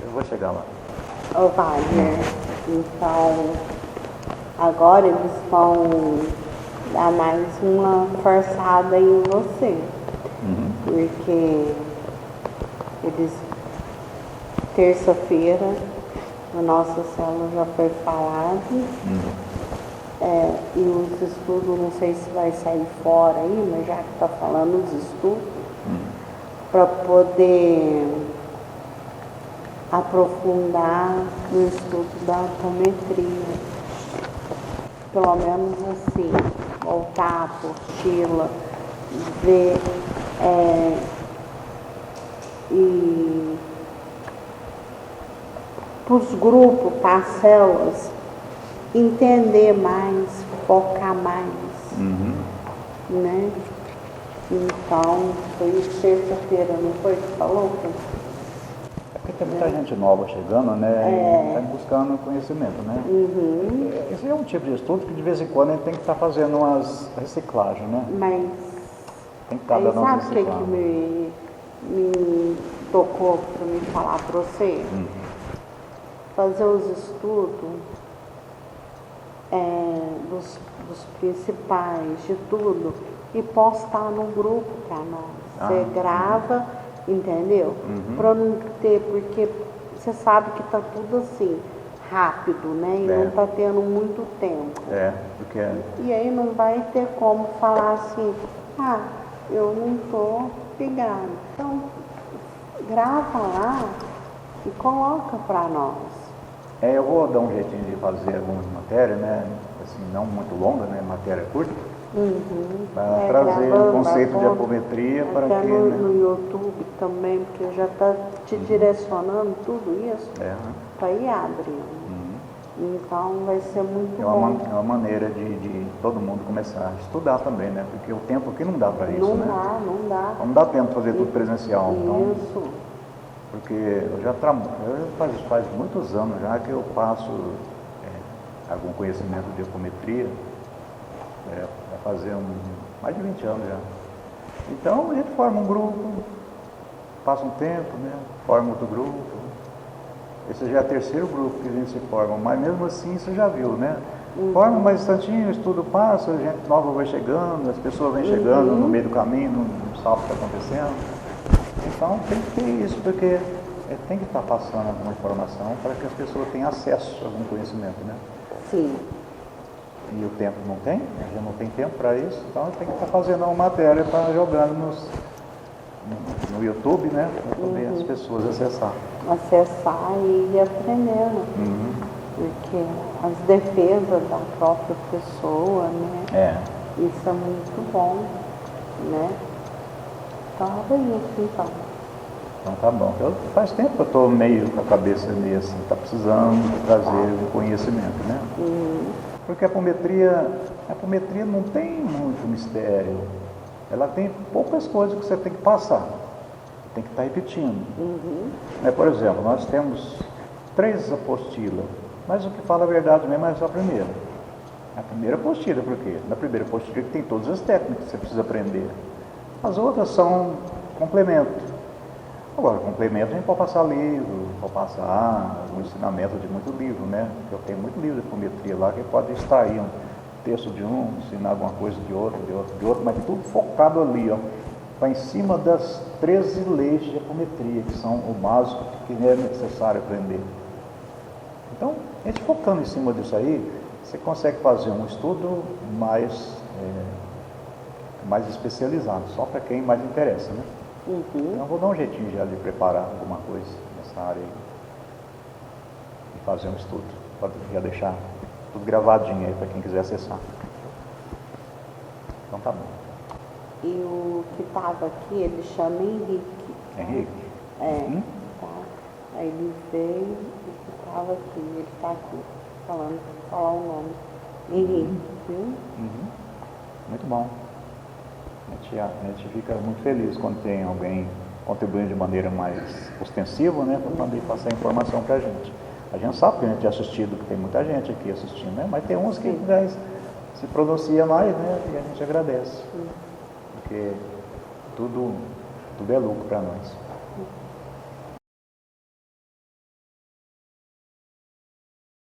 Eu vou chegar lá. Ô Wagner, então agora eles vão dar mais uma forçada em você. Porque eles, terça-feira, a nossa célula já foi falado. E os estudos, não sei se vai sair fora aí, mas já que está falando os estudos, para poder aprofundar no estudo da apometria. Pelo menos assim, voltar a apostila, ver e para os grupos, para as células, entender mais, focar mais, né? Então, foi terça-feira, não foi que falou? Porque tem muita gente nova chegando, né? E está buscando conhecimento, né? Esse é um tipo de estudo que de vez em quando a gente tem que estar fazendo umas reciclagens, né? Mas tem que estar dando uma sabe o que reciclagem. me tocou para me falar para você? Fazer os estudos dos principais, de tudo, e postar no grupo para nós. Você grava, entendeu? Para não ter, porque você sabe que está tudo assim, rápido, né? E não está tendo muito tempo. Porque... E aí não vai ter como falar assim, eu não estou ligado. Então, grava lá e coloca para nós. Eu vou dar um jeitinho de fazer algumas matérias, né? Assim, não muito longa, né? Matéria curta. Para trazer o conceito de apometria para que... no YouTube também, porque já está te direcionando tudo isso para ir abrindo. Então vai ser muito bom. É uma maneira de todo mundo começar a estudar também, né? Porque o tempo aqui não dá para isso, né? Não dá. Não dá tempo de fazer tudo presencial. Isso. Então, porque faz muitos anos já que eu passo algum conhecimento de apometria, vai fazer mais de 20 anos já. Então a gente forma um grupo, passa um tempo, né? Forma outro grupo. Esse já é o terceiro grupo que a gente se forma, mas mesmo assim você já viu, né? Forma mais instantinho, o estudo passa, a gente nova vai chegando, as pessoas vêm chegando no meio do caminho, não sabe o que está acontecendo. Então tem que ter isso, porque tem que estar passando alguma informação para que as pessoas tenham acesso a algum conhecimento, né? Sim. E o tempo não tem, a gente não tem tempo para isso, então tem que estar fazendo uma matéria para jogar no YouTube, né? Para poder as pessoas acessar E ir aprendendo. Porque as defesas da própria pessoa, né? Isso é muito bom, né? Então é isso, então. Então tá bom. Faz tempo que eu estou meio com a cabeça meio assim, está precisando trazer o conhecimento, né? Porque a apometria não tem muito mistério. Ela tem poucas coisas que você tem que passar. Tem que estar repetindo. Por exemplo, nós temos 3 apostilas, mas o que fala a verdade mesmo é só a primeira. A primeira apostila, por quê? Na primeira apostila que tem todas as técnicas que você precisa aprender. As outras são complemento. Agora, complemento a gente pode passar livro, pode passar um ensinamento de muito livro, né? Eu tenho muito livro de apometria lá que pode extrair um texto de um, ensinar alguma coisa de outro, mas tudo focado ali, para em cima das 13 leis de apometria, que são o básico que é necessário aprender. Então, a gente focando em cima disso aí, você consegue fazer um estudo mais especializado, só para quem mais interessa, né? Então eu vou dar um jeitinho já de preparar alguma coisa nessa área aí e fazer um estudo, pode já deixar tudo gravadinho aí para quem quiser acessar. Então tá bom. E o que estava aqui, ele chama Henrique. Henrique? Tá. Aí ele veio e estava aqui, ele está aqui, falando, falar o nome. Henrique, viu? Muito bom. A gente fica muito feliz quando tem alguém contribuindo de maneira mais ostensiva, né, para poder passar informação para a gente. A gente sabe que a gente é assistido, que tem muita gente aqui assistindo, né, mas tem uns que se pronuncia mais, né, e a gente agradece, porque tudo é lucro para nós.